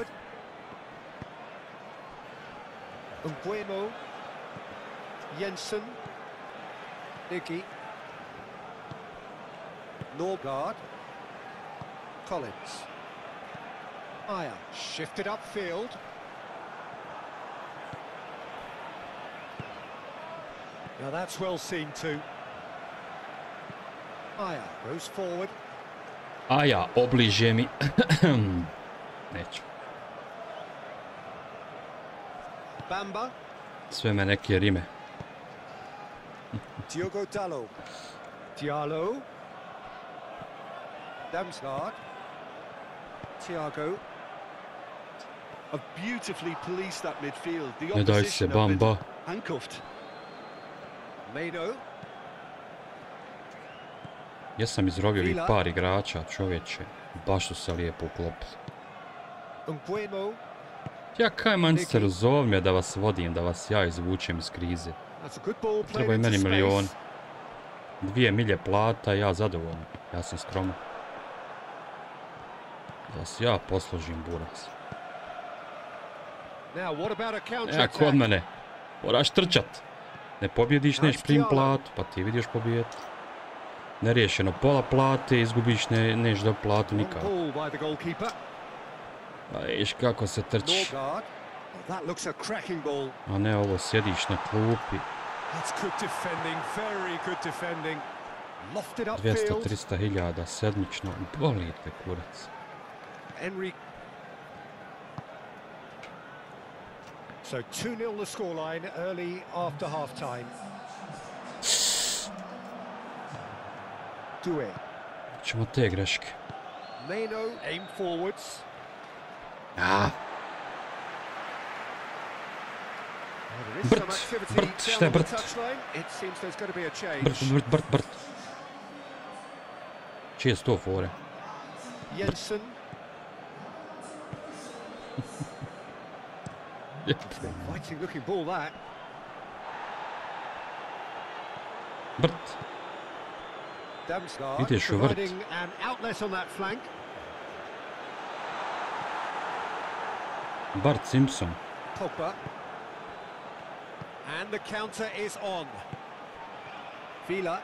Ungwemo, Jensen, Iggy, Norgard, Collins, Aya, shifted upfield. Now that's well seen too. Aya goes forward. Aya, obliže mi. Neću. Bamba. Sve me neke rime. Diogo Dallo. Diallo. Damsgaard. Thiago. Have beautifully policed that midfield. The Ne daj se, opposition have been Bamba. handcuffed. Meno. Jesam izrovio ovih par igrača, čovječe. Baš su se lijepo uklopili. Ungwemo. Ja kaj Manchesteru, zov me da vas vodim, da vas ja izvučem iz krize. That's a good ball played Treba i into meni milion. space. 2 milje plata, ja zadovoljno. Ja sam skroman. Da se ja poslužim buras. Now what about a counter Ja, attack? kod mene. Moraš trčat. Ne pobjediš, neš prim platu, pa ti vidiš pobijeti. Neriješeno pola plate, izgubiš, neš da platu nikako. Ball by the goalkeeper. A viš kako se trči. Norgard. Oh, that looks a cracking ball. A ne, ovo sjediš na klupi. That's good defending, very good defending. Lofted upfield. 200-300 hiljada sedmično. Boli te kurac. Henry. So 2-0 the scoreline early after half time. Due. Ćemo te greške. Meno aim forwards. A, There is Brt, some activity Brt, down šta je on the Brt? touchline. It seems there's going to be a brt, change. brt, brt, brt. Čije su to fore? Jensen. Fighting looking ball that. Brt. Damsgaard Ideš u vrt. providing an outlet on that flank. Bart Simpson. Pogba. And the counter is on. Villa.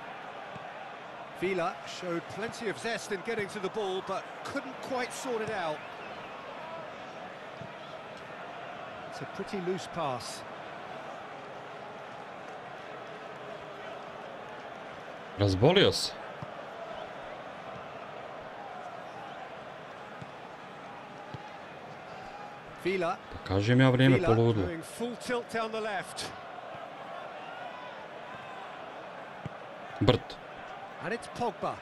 Villa showed plenty of zest in getting to the ball, but couldn't quite sort it out. It's a pretty loose pass. Razbolio se. Villa. Pa kažem ja vrijeme Villa poludilo. going full tilt down the left. Brt. And it's Pogba.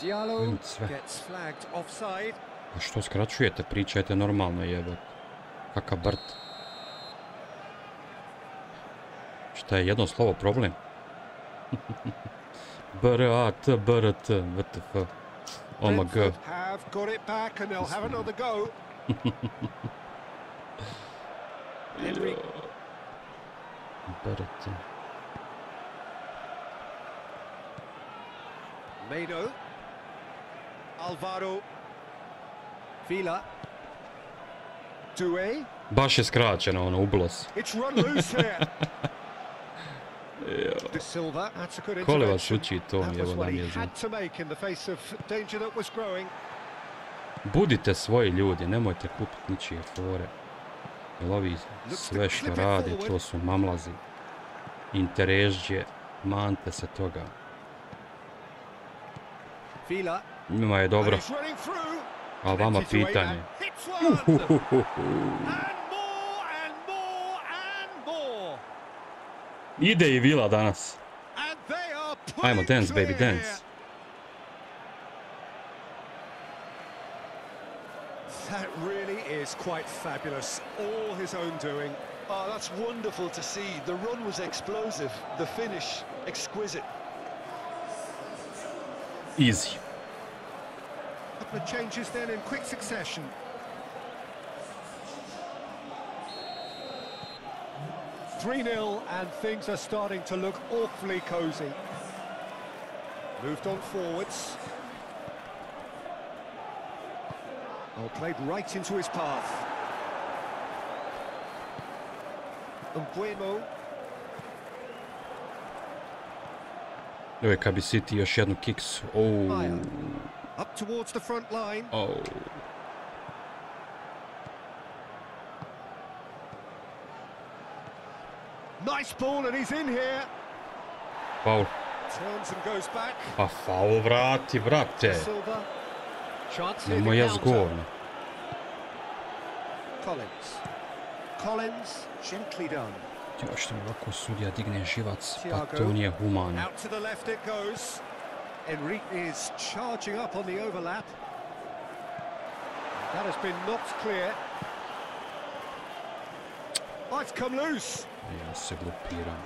Diallo Vidim sve. gets flagged offside. Pa što skraćujete? Pričajte normalno, jebot. Kakav Brt? Šta je jedno slovo problem? B-R-A-T, B-R-T, WTF. Oh my god. Brentford have got it back and they'll have another go. Henry. Brt. Meno. Alvaro. Villa. Due. Baš je skraćeno, ono, ubilo se. It's run loose here. De Silva. That's a good Ko li vas intervention. uči to, That was evo what da mi he je znam. had to make in the face of danger that was growing. Budite svoji ljudi, nemojte kupiti ničije fore. Jer ovi sve što rade, to su mamlazi. Interežđe, mante se toga. Villa. Njima je dobro, And he's running through. a vama Empties away pitanje. and hits one. And more and more and more. Ide i Vila danas. And they are Ajmo, pulling dance, baby, clear dance. here. That really is quite fabulous. All his own doing. Oh, that's wonderful to see. The run was explosive, the finish exquisite. Easy. Couple of changes then in quick succession. (3-0) and things are starting to look awfully cosy. Moved on forwards. Oh, played right into his path. Vodeno. Kad bi City još jednu kiksu. Up towards the front line. Nice ball and he's in here. Foul. Turns and goes back. Pa faul vrati, brate. Nemoj ja zgovno. Collins, gently done. Još što mi ovako sudija digne živac, pa to nije humano. Out to the left it goes. Enrique is charging up on the overlap. That has been knocked clear. Oh, it's come loose. Ja se glupiram.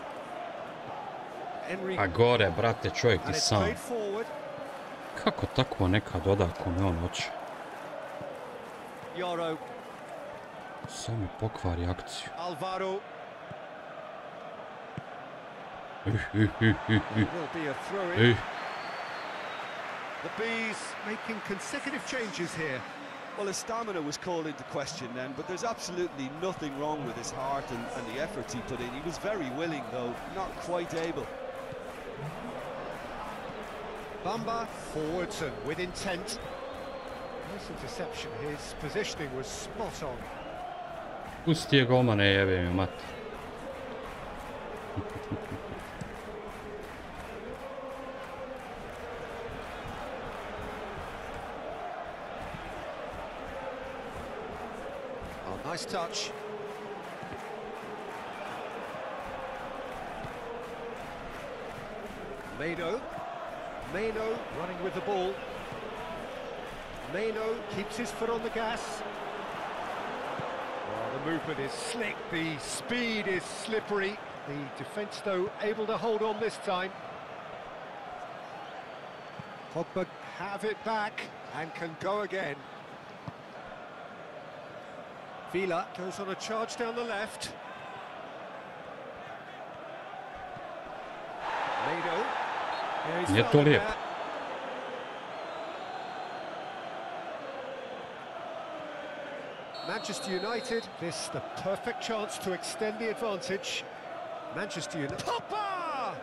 A gore, brate, čovjek ti sam. Kako tako nekad oda kome on hoće? Samo mi pokvari akciju. Alvaro. The Bees making consecutive changes here. Well, his stamina was called into question then, but there's absolutely nothing wrong with his heart and the efforts he put in. He was very willing, though, not quite able. Bamba forwards and with intent. Nice interception. His positioning was spot on. Pusti je golmane, jebe mi mat. Nice touch. Meno running with the ball. Meno keeps his foot on the gas. The movement is slick, the speed is slippery. The defence, though, able to hold on this time. Pogba have it back and can go again. Villa goes on a charge down the left. Nie to lijep. Manchester United, this the perfect chance to extend the advantage. Manchester United. Papa!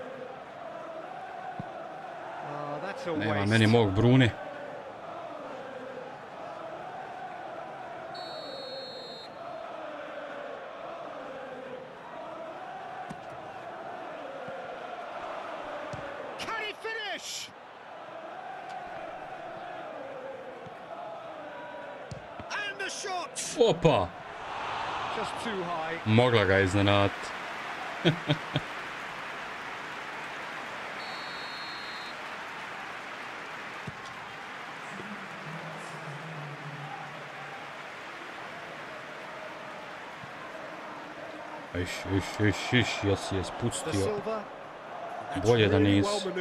Oh, that's a waste. Nema meni mog Brune. Opa! Mogla ga iznenaditi. Ja si je spustio. Bolje da nisu.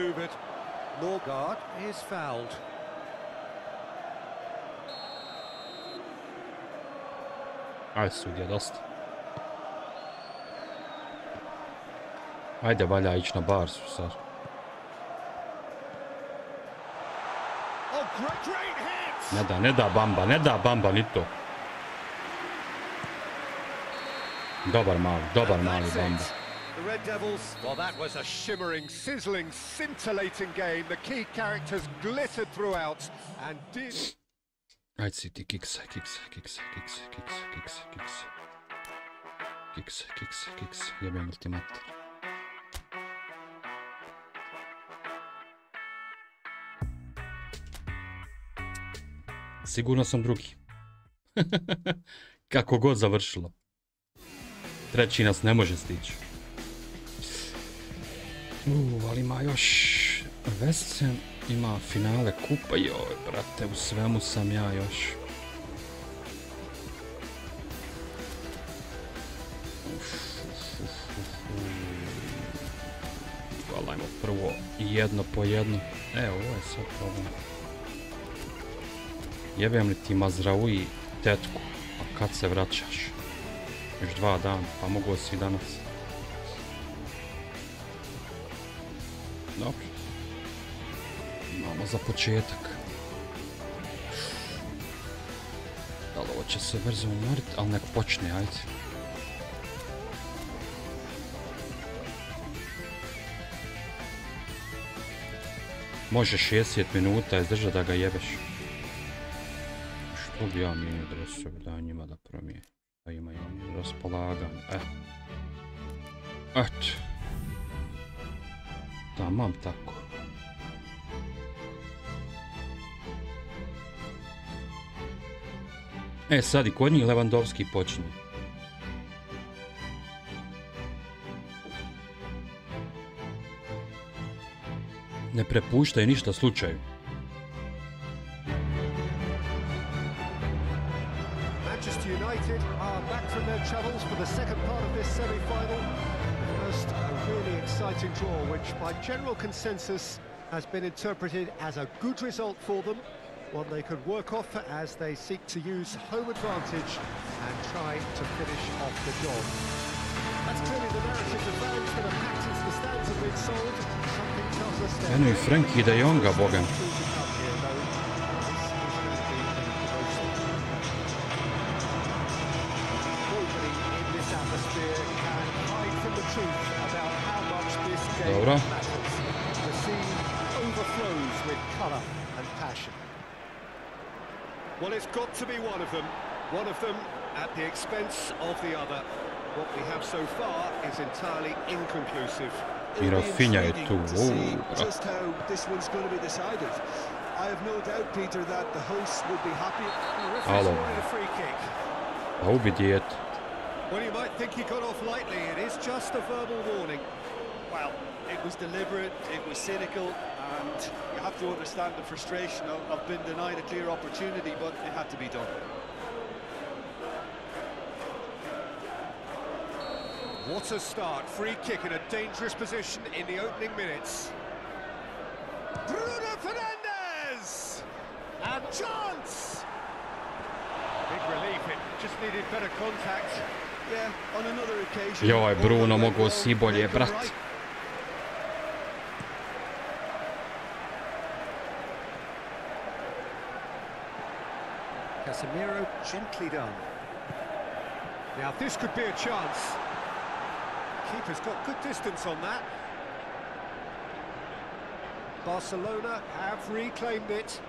Aj sudija, dosta. Ajde, valja ići na Barsu sad. Ne da Bamba, ni to. Dobar mali Bamba. The Red Devils, well, that was a shimmering, sizzling, scintillating game. The key characters glittered throughout and did... Ajde City, kiksa. Jebem li ti mater. Sigurno sam drugi. Kako god završilo. Treći nas ne može stići. Ali ima još Vescen, ima finale kupa. Joj, brate, u svemu sam ja još. Valajmo prvo jedno po jedno. Evo, ovo je sad problem. Jebem li ti Mazraoui tetku, a kad se vraćaš? Još 2 dana, pa mogu si danas. Dobro. Imamo za početak. Da li ovo će se brzo umoriti, ali nek počne, ajde. Može 60 minuta izdržati da ga jebeš. Što bi ja mijenio dresove, da njima da promijeni. Da imaju oni raspolaganje, Eto. Tamam tako. Sad i kod njih Lewandowski počinje. Ne prepuštaj ništa slučaju. Manchester United are back from their travels for the second part of this semi-final. First, a really exciting draw, which by general consensus has been interpreted as a good result for them, one they could work off as they seek to use home advantage and try to finish off the job. That's clearly the narrative the fans that are packed into the stands have been sold. Something tells us they're... Eno i Frankie de Jonga, bogem. Dobro. The scene overflows with colour and passion. Well, it's got to be one of them at the expense of the other. What we have so far is entirely inconclusive. Rafinha je tu. Just how this one's going to be decided. I have no doubt, Peter, that the hosts would be happy. Alo. A ubi dijete. Well, you might think he got off lightly. It is just a verbal warning. Well, it was deliberate, it was cynical, and you have to understand the frustration of being denied a clear opportunity, but it had to be done. What a start. Free kick in a dangerous position in the opening minutes. Bruno Fernandes! And chance! Big relief, it just needed better contact. Yeah, on another occasion. Joj, Bruno, mogu si bolje, brat. Casemiro gently done. Now this could be a chance. Keeper's got good distance on that. Barcelona have reclaimed it.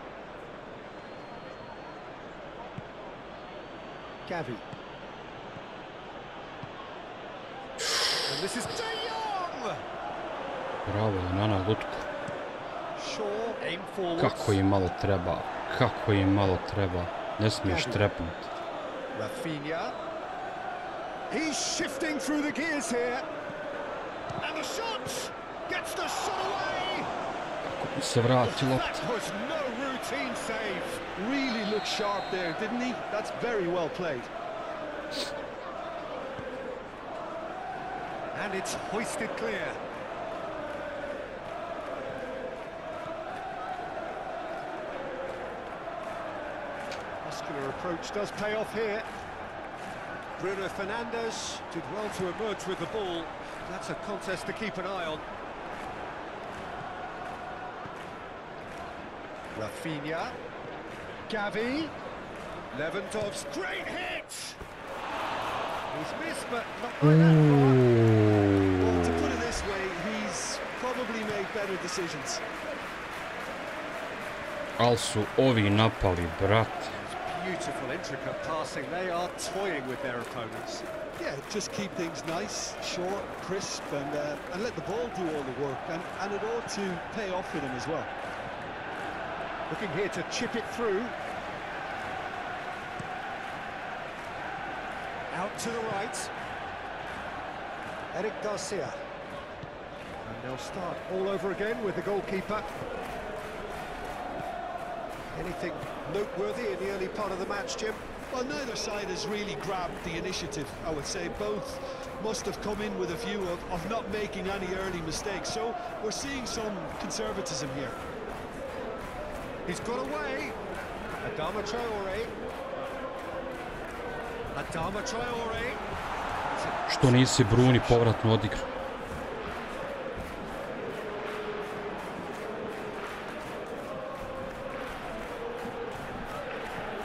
Gavi. And this is De Jong! Bravo, na lutku. Shaw, aim forwards. Kako im malo treba, kako im malo treba. Ne smiješ trepnut. Rafinha. He's shifting through the gears here. And the shot! Gets the shot away! Kako se vrati lopta. That was no routine save. Really looked sharp there, didn't he? That's very well played. And it's hoisted clear. Muscular approach does pay off here. Bruno Fernandes did well to emerge with the ball. That's a contest to keep an eye on. Rafinha. Gavi. Lewandowski. Great hit! He's missed, but not by that far. Well, to put it this way, he's probably made better decisions. Al su ovi napali, brat. Beautiful, intricate passing. They are toying with their opponents. Yeah, just keep things nice, short, crisp, and let the ball do all the work. And it ought to pay off for them as well. Looking here to chip it through. Out to the right. Eric Garcia. And they'll start all over again with the goalkeeper. Anything noteworthy in the early part of the match, Jim? Well, neither side has really grabbed the initiative, I would say. Both must have come in with a view of not making any early mistakes. So we're seeing some conservatism here. He's got away. Adama Traore. Adama Traore. Što nisi Bruni povratno odigrao?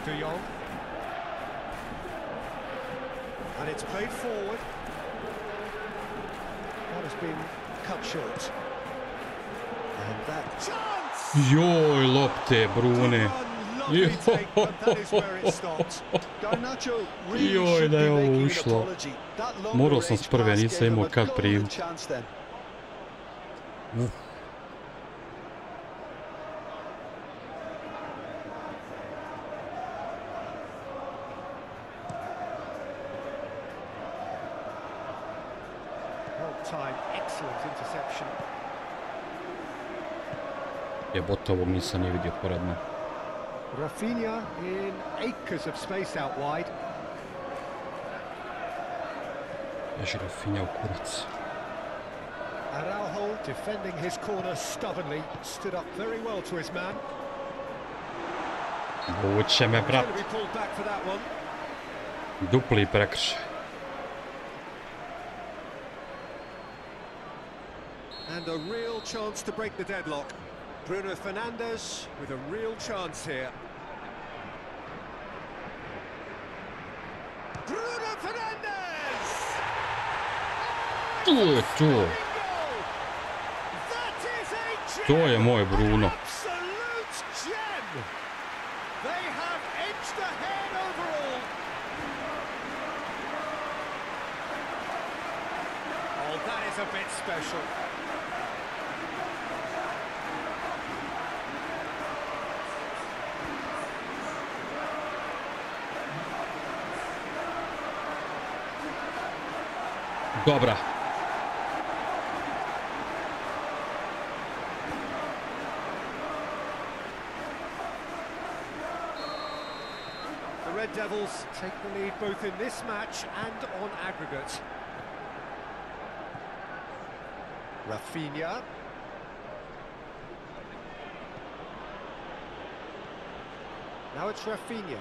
De Jong. And it's played forward. That has been cut short. And that chance! Joj, lopte, Brune. Joj, da je ovo ušlo. Morao sam s prve, nisam imao kad primiti. Jebote, ovog nisam ni vidio pored me. Rafinha in acres of space out wide. Ježi Rafinha u kurac. Araujo defending his corner stubbornly, stood up very well to his man. Vuče me, brat. Dupli prekršaj. And a real chance to break the deadlock. Bruno Fernandes with a real chance here. Bruno Fernandes! To je to. To je moj Bruno. Absolute gem! They have edged ahead overall. Oh, that is a bit special. Dobra. The Red Devils take the lead both in this match and on aggregate. Rafinha. Now it's Rafinha.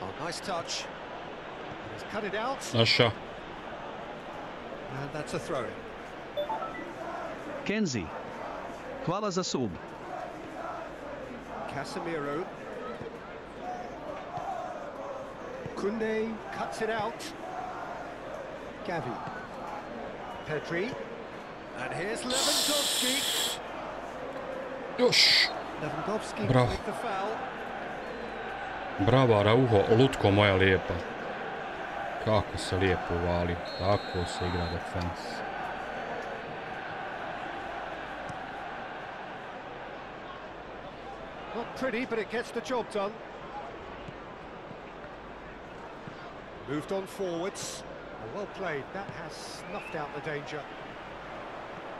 Oh, nice touch. He's cut it out. Naša. And that's a throw. Kenzi. Hvala za sub. Casemiro. Koundé cuts it out. Gavi. Pedri. And here's Lewandowski. Još. Lewandowski Bravo. with the foul. Bravo, Araujo, lutko moja lijepa. Kako se lijepo uvali, tako se igra defense. Not pretty, but it gets the job done. Moved on forwards. Well played. That has snuffed out the danger.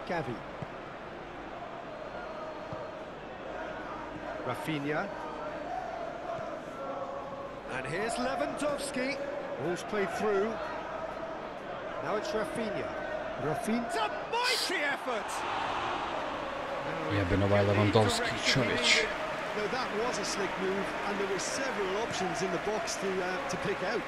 Gavi. Rafinha. And here's Lewandowski. Ball's played through. Now it's Rafinha. Rafinha. It's a mighty effort! Jebeno ovaj Lewandowski, čovječ. Now that was a slick move, and there were several options in the box to pick out.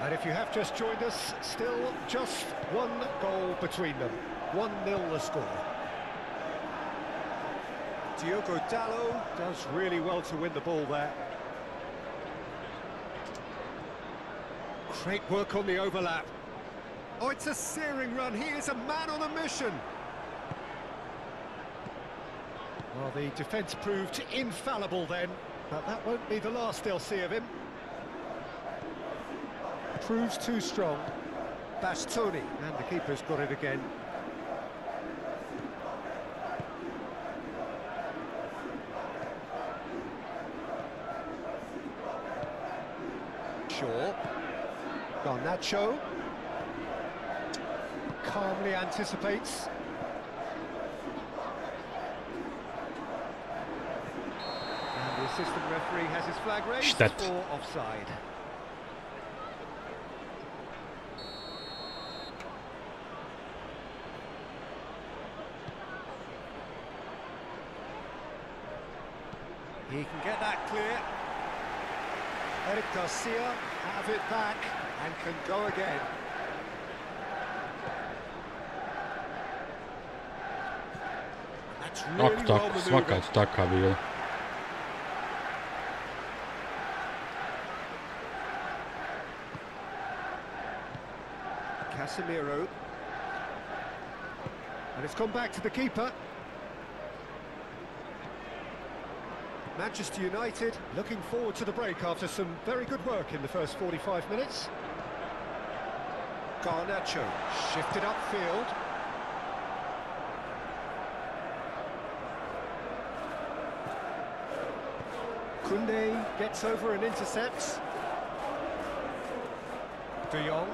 And if you have just joined us, still just one goal between them. 1-0 the score. Diogo Dalot does really well to win the ball there. Great work on the overlap. Oh, it's a searing run. He is a man on a mission. Well, the defence proved infallible then, but that won't be the last they'll see of him. Proves too strong. Bastoni, and the keeper's got it again. Shaw. Garnacho. Calmly anticipates. And the assistant referee has his flag raised for offside. He can get that clear. Eric Garcia have it back and can go again. That's really well tako, svaka maneuvered. je taka bila. Casemiro. And it's come back to the keeper. Manchester United looking forward to the break after some very good work in the first 45 minutes. Garnacho shifted upfield. Koundé gets over and intercepts. De Jong.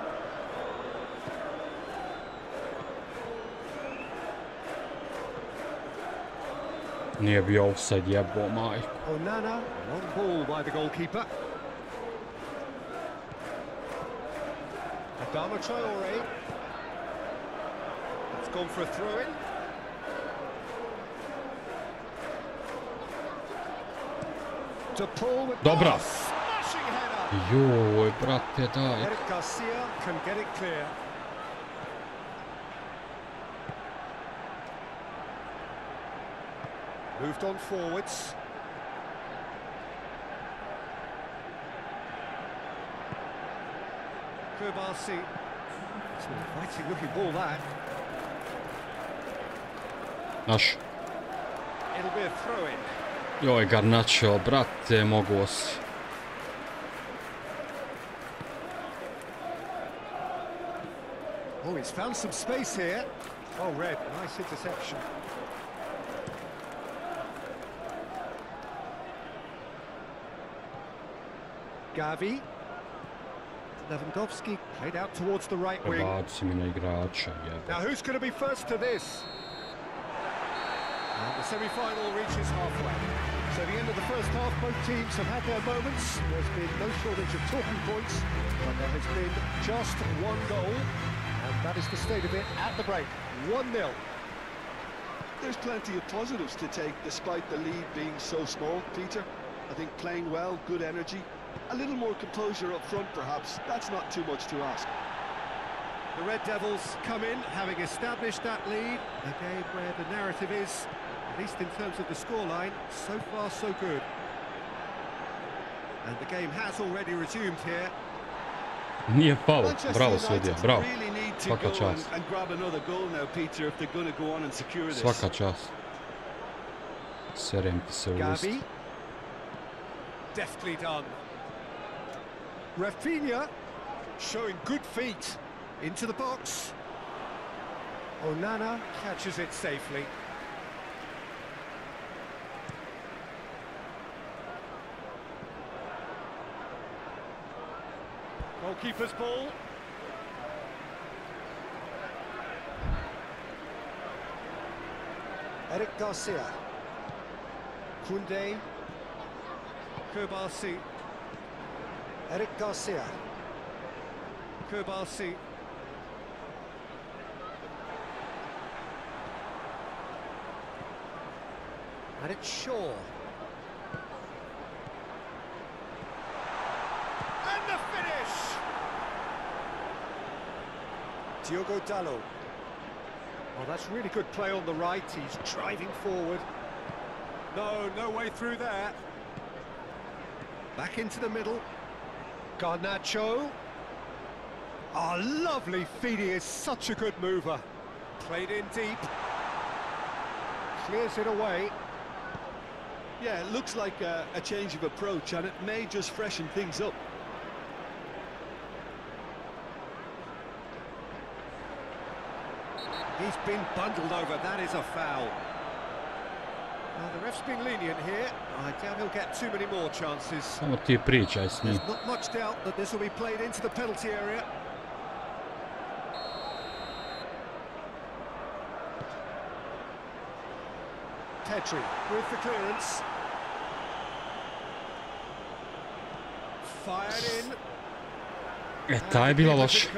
Nije bio offside, jebo majku. Onana, long ball by the goalkeeper. Adama Traore. It's gone for a throw-in. To Paul with Dobra. smashing header. Joj, brate, daj. Eric Garcia can get it clear. Moved on forwards. Kurbasi. It's an inviting looking ball, that. Naš. It'll be a throw-in. Joj, Garnacho, brate, mogu si. Oh, he's found some space here. Oh, Red, nice interception. Gavi. Lewandowski played out towards the right wing. Prebaci mi na igrača, jebo. Now, who's going to be first to this? And the semi-final reaches halfway. So the end of the first half, both teams have had their moments. There's been no shortage of talking points, but there has been just one goal, and that is the state of it at the break. 1-0. There's plenty of positives to take despite the lead being so small, Peter. I think playing well, good energy, a little more composure up front perhaps. That's not too much to ask. The Red Devils come in, having established that lead. A game where the narrative is, at least in terms of the scoreline, so far so good. And the game has already resumed here. Nije pao, Manchester bravo United sudija, bravo. really need to Svaka go čast. and grab another goal now, Peter, if they're going to go on and secure this. Svaka čast. Serem ti se u list. Gavi. Deftly done. Rafinha showing good feet into the box. Onana catches it safely. Goalkeeper's ball. Eric Garcia. Koundé. Kurbasi. Eric Garcia. Kurbasi. And it's Shaw. And the finish! Diogo Dalot. Oh, that's really good play on the right. He's driving forward. No way through there. Back into the middle. Garnacho. Oh, lovely feet. He is such a good mover. Played in deep. Clears it away. Yeah, it looks like a change of approach, and it may just freshen things up. He's been bundled over. That is a foul. Well, the ref's been lenient here. I doubt he'll get too many more chances. Samo ti pričaj s njim. There's not much doubt that this will be played into the penalty area. Petri with the clearance. Fired in. Ta je bila loša.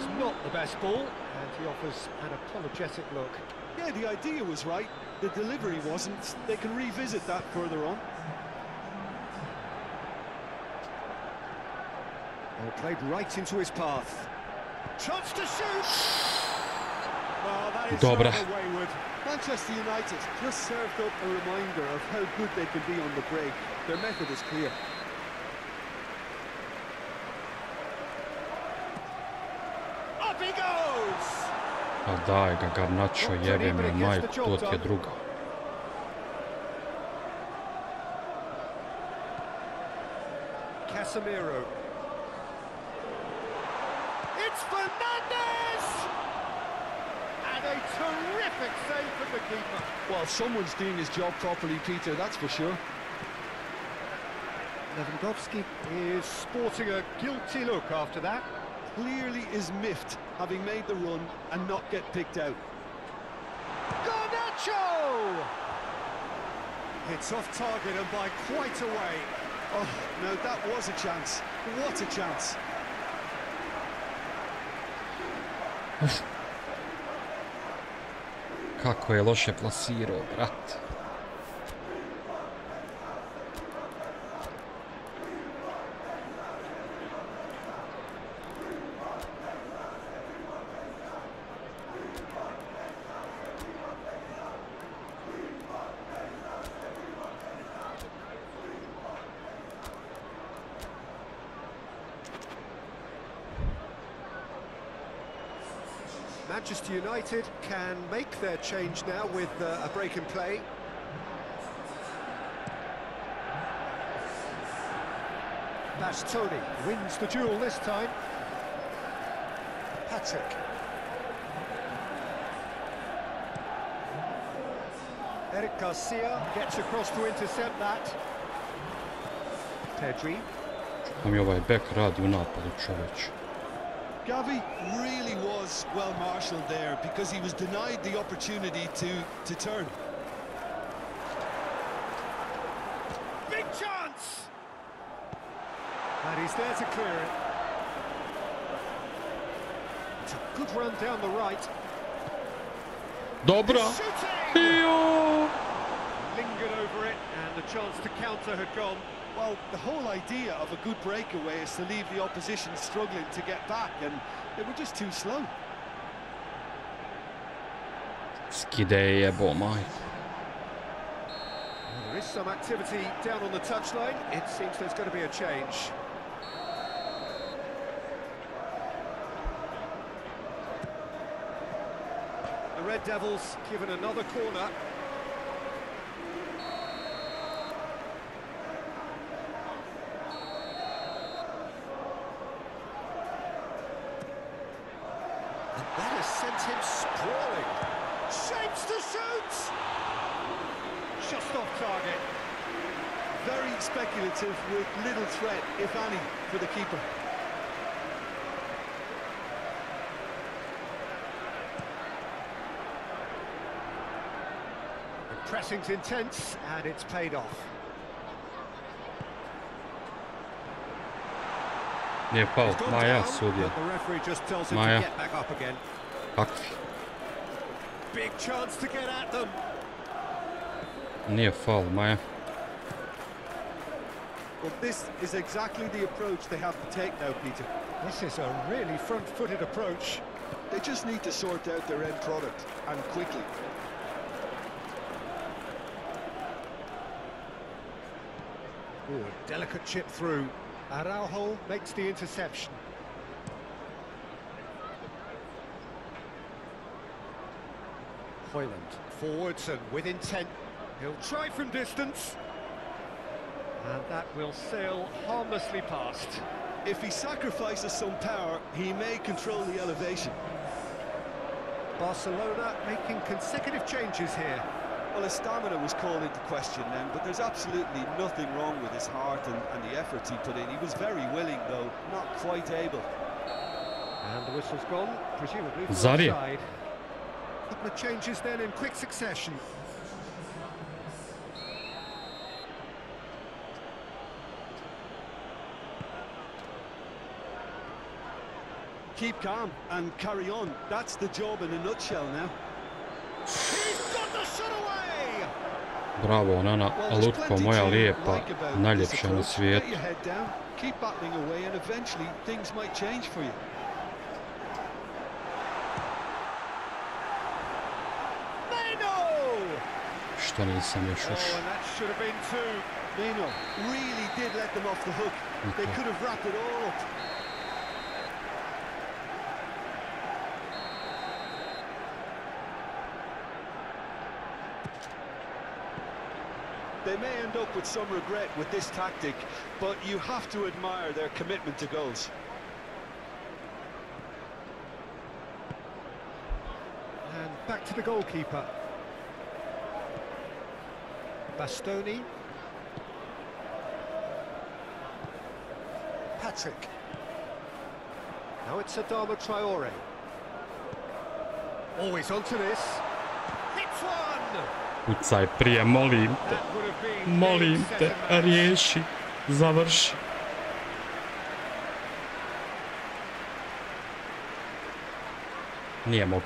is not the best ball, and he offers an apologetic look. Yeah, the idea was right, the delivery wasn't. They can revisit that further on. Well, played right into his path. Chance to shoot! Well, that is Dobra. rather wayward. Manchester United just served up a reminder of how good they can be on the break. Their method is clear. Up he goes! A daj ga, Garnacho, jebe me majku, to ti je druga. Casemiro. It's Fernandes! And a terrific save from the keeper. Well, someone's doing his job properly, Peter, that's for sure. Lewandowski is sporting a guilty look after that. Clearly is miffed, having made the run and not get picked out. Garnacho! It's off target and by quite a way. Oh, now that was a chance. What a chance. Kako je loše plasirao, brat. Manchester United can make their change now with a break in play. Bastoni wins the duel this time. Patrick. Eric Garcia gets across to intercept that. Pedri. Nam je ovaj bek radi u napadu, čoveč. Gavi really was well marshalled there because he was denied the opportunity to turn. Big chance! And he's there to clear it. It's a good run down the right. Dobra! Jo! Lingered over it and the chance to counter had gone. Well, the whole idea of a good breakaway is to leave the opposition struggling to get back, and they were just too slow. Skide je jebo, majku. Well, there is some activity down on the touchline. It seems there's going to be a change. The Red Devils given another corner. That has sent him sprawling. Shapes to shoot! Just off target. Very speculative with little threat, if any, for the keeper. The pressing's intense and it's paid off. Nije pao, Maja sudio. The referee just tells him Maja. to get back up again. Kakvi. Big chance to get at them. Nije faul, Maja. Well, this is exactly the approach they have to take now, Peter. This is a really front-footed approach. They just need to sort out their end product, and quickly. Ooh, delicate chip through. Araujo makes the interception. Hoyland forwards and with intent. He'll try from distance. And that will sail harmlessly past. If he sacrifices some power, he may control the elevation. Barcelona making consecutive changes here. Well, his stamina was called into question then, but there's absolutely nothing wrong with his heart and the efforts he put in. He was very willing, though, not quite able. And the whistle's gone, presumably for Zari. offside. Couple of changes then in quick succession. keep calm and carry on. That's the job in a nutshell now. He's got the shot away. Bravo, Nana, lutko moja lijepa, najljepša na svijetu. Get your head down, keep battling away, and eventually things might change for you. Što nisam još Oh, and that should have been two. Meno really did let them off the hook. They could have wrapped it all up. They may end up with some regret with this tactic, but you have to admire their commitment to goals. And back to the goalkeeper. Bastoni. Patrick. Now it's Adama Traore. Always onto this. Hits one! Kucaj prije, molim te. Molim te, riješi, završi. Nije mogu.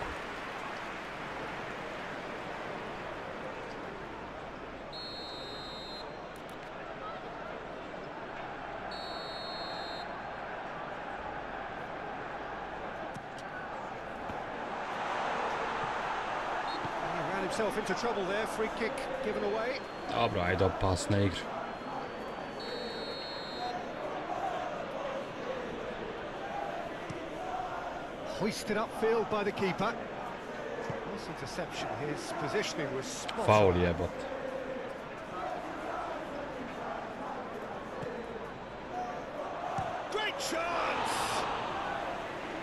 Himself into trouble there, free kick given away. Dobro, ajde opasna igra. Hoisted upfield by the keeper. Nice interception, his positioning was spot on. Faul jebot. Great chance!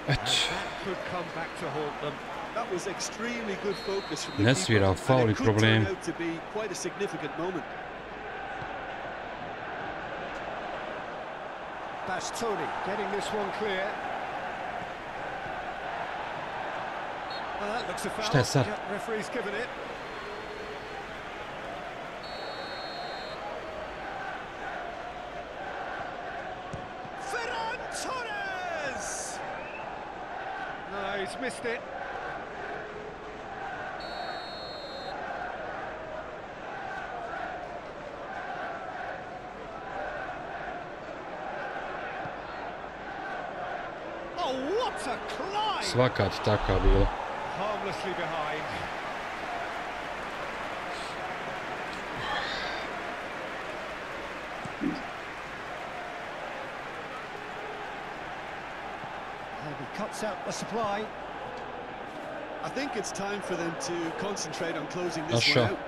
Et. That could come back to haunt them. That was extremely good focus from the Ne keeper, svira faul i and it could turn problem. out to be quite a significant moment. Bastoni getting this one clear. That looks a foul. Šta je sad? Yeah, referee's given it. Ferran Torres! No, he's missed it. Oh, what a climb! Svaka ti taka bila. Harmlessly behind. And he cuts out the supply. I think it's time for them to concentrate on closing this Sure. one out.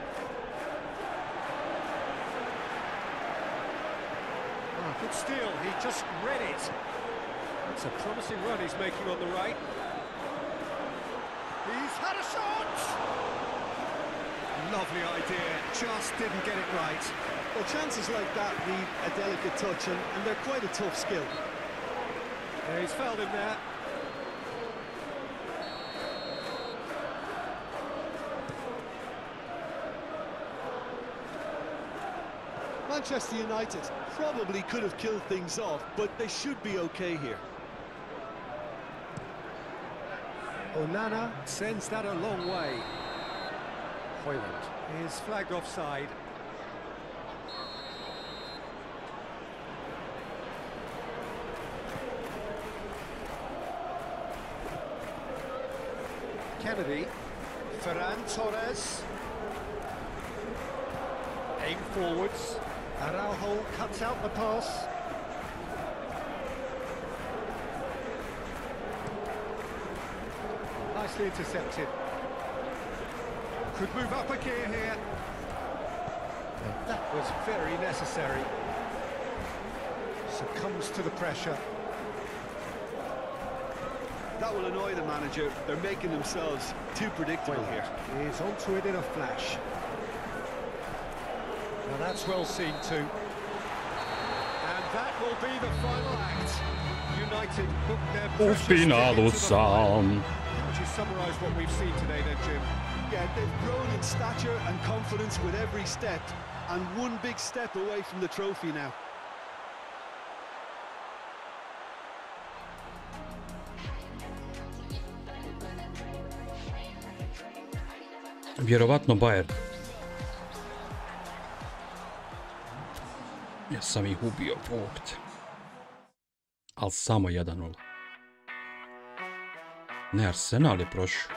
Oh, good steal, he just read it. It's a promising run he's making on the right. He's had a shot! Lovely idea, just didn't get it right. Well, chances like that need a delicate touch, and they're quite a tough skill. Yeah, he's fouled him there. Manchester United probably could have killed things off, but they should be okay here. Onana sends that a long way. Hoyland is flagged offside. Kennedy, Ferran Torres. Aim forwards. Araujo cuts out the pass. Nicely intercepted. Could move up a gear here. And that was very necessary. Succumbs to the pressure. That will annoy the manager. They're making themselves too predictable here. He's onto it in a flash. Now that's well seen too. And that will be the final act. United book their U precious ticket finalu to the final. sam. How would you summarise what we've seen today then, Jim? Yeah, they've grown in stature and confidence with every step, and one big step away from the trophy now. Vjerovatno Bayern. Ja sam ih ubio, Bog te. Ali samo 1-0. Ne, Arsenal je prošao.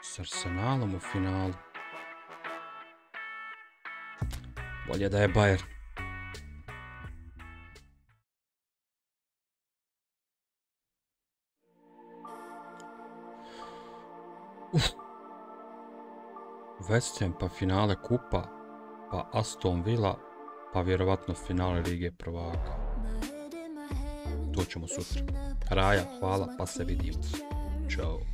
S Arsenalom u finalu. Bolje da je Bayern. West Ham pa finale kupa, pa Aston Villa, pa vjerovatno finale Lige prvaka. To ćemo sutra. Raja, hvala, pa se vidimo. Ćao.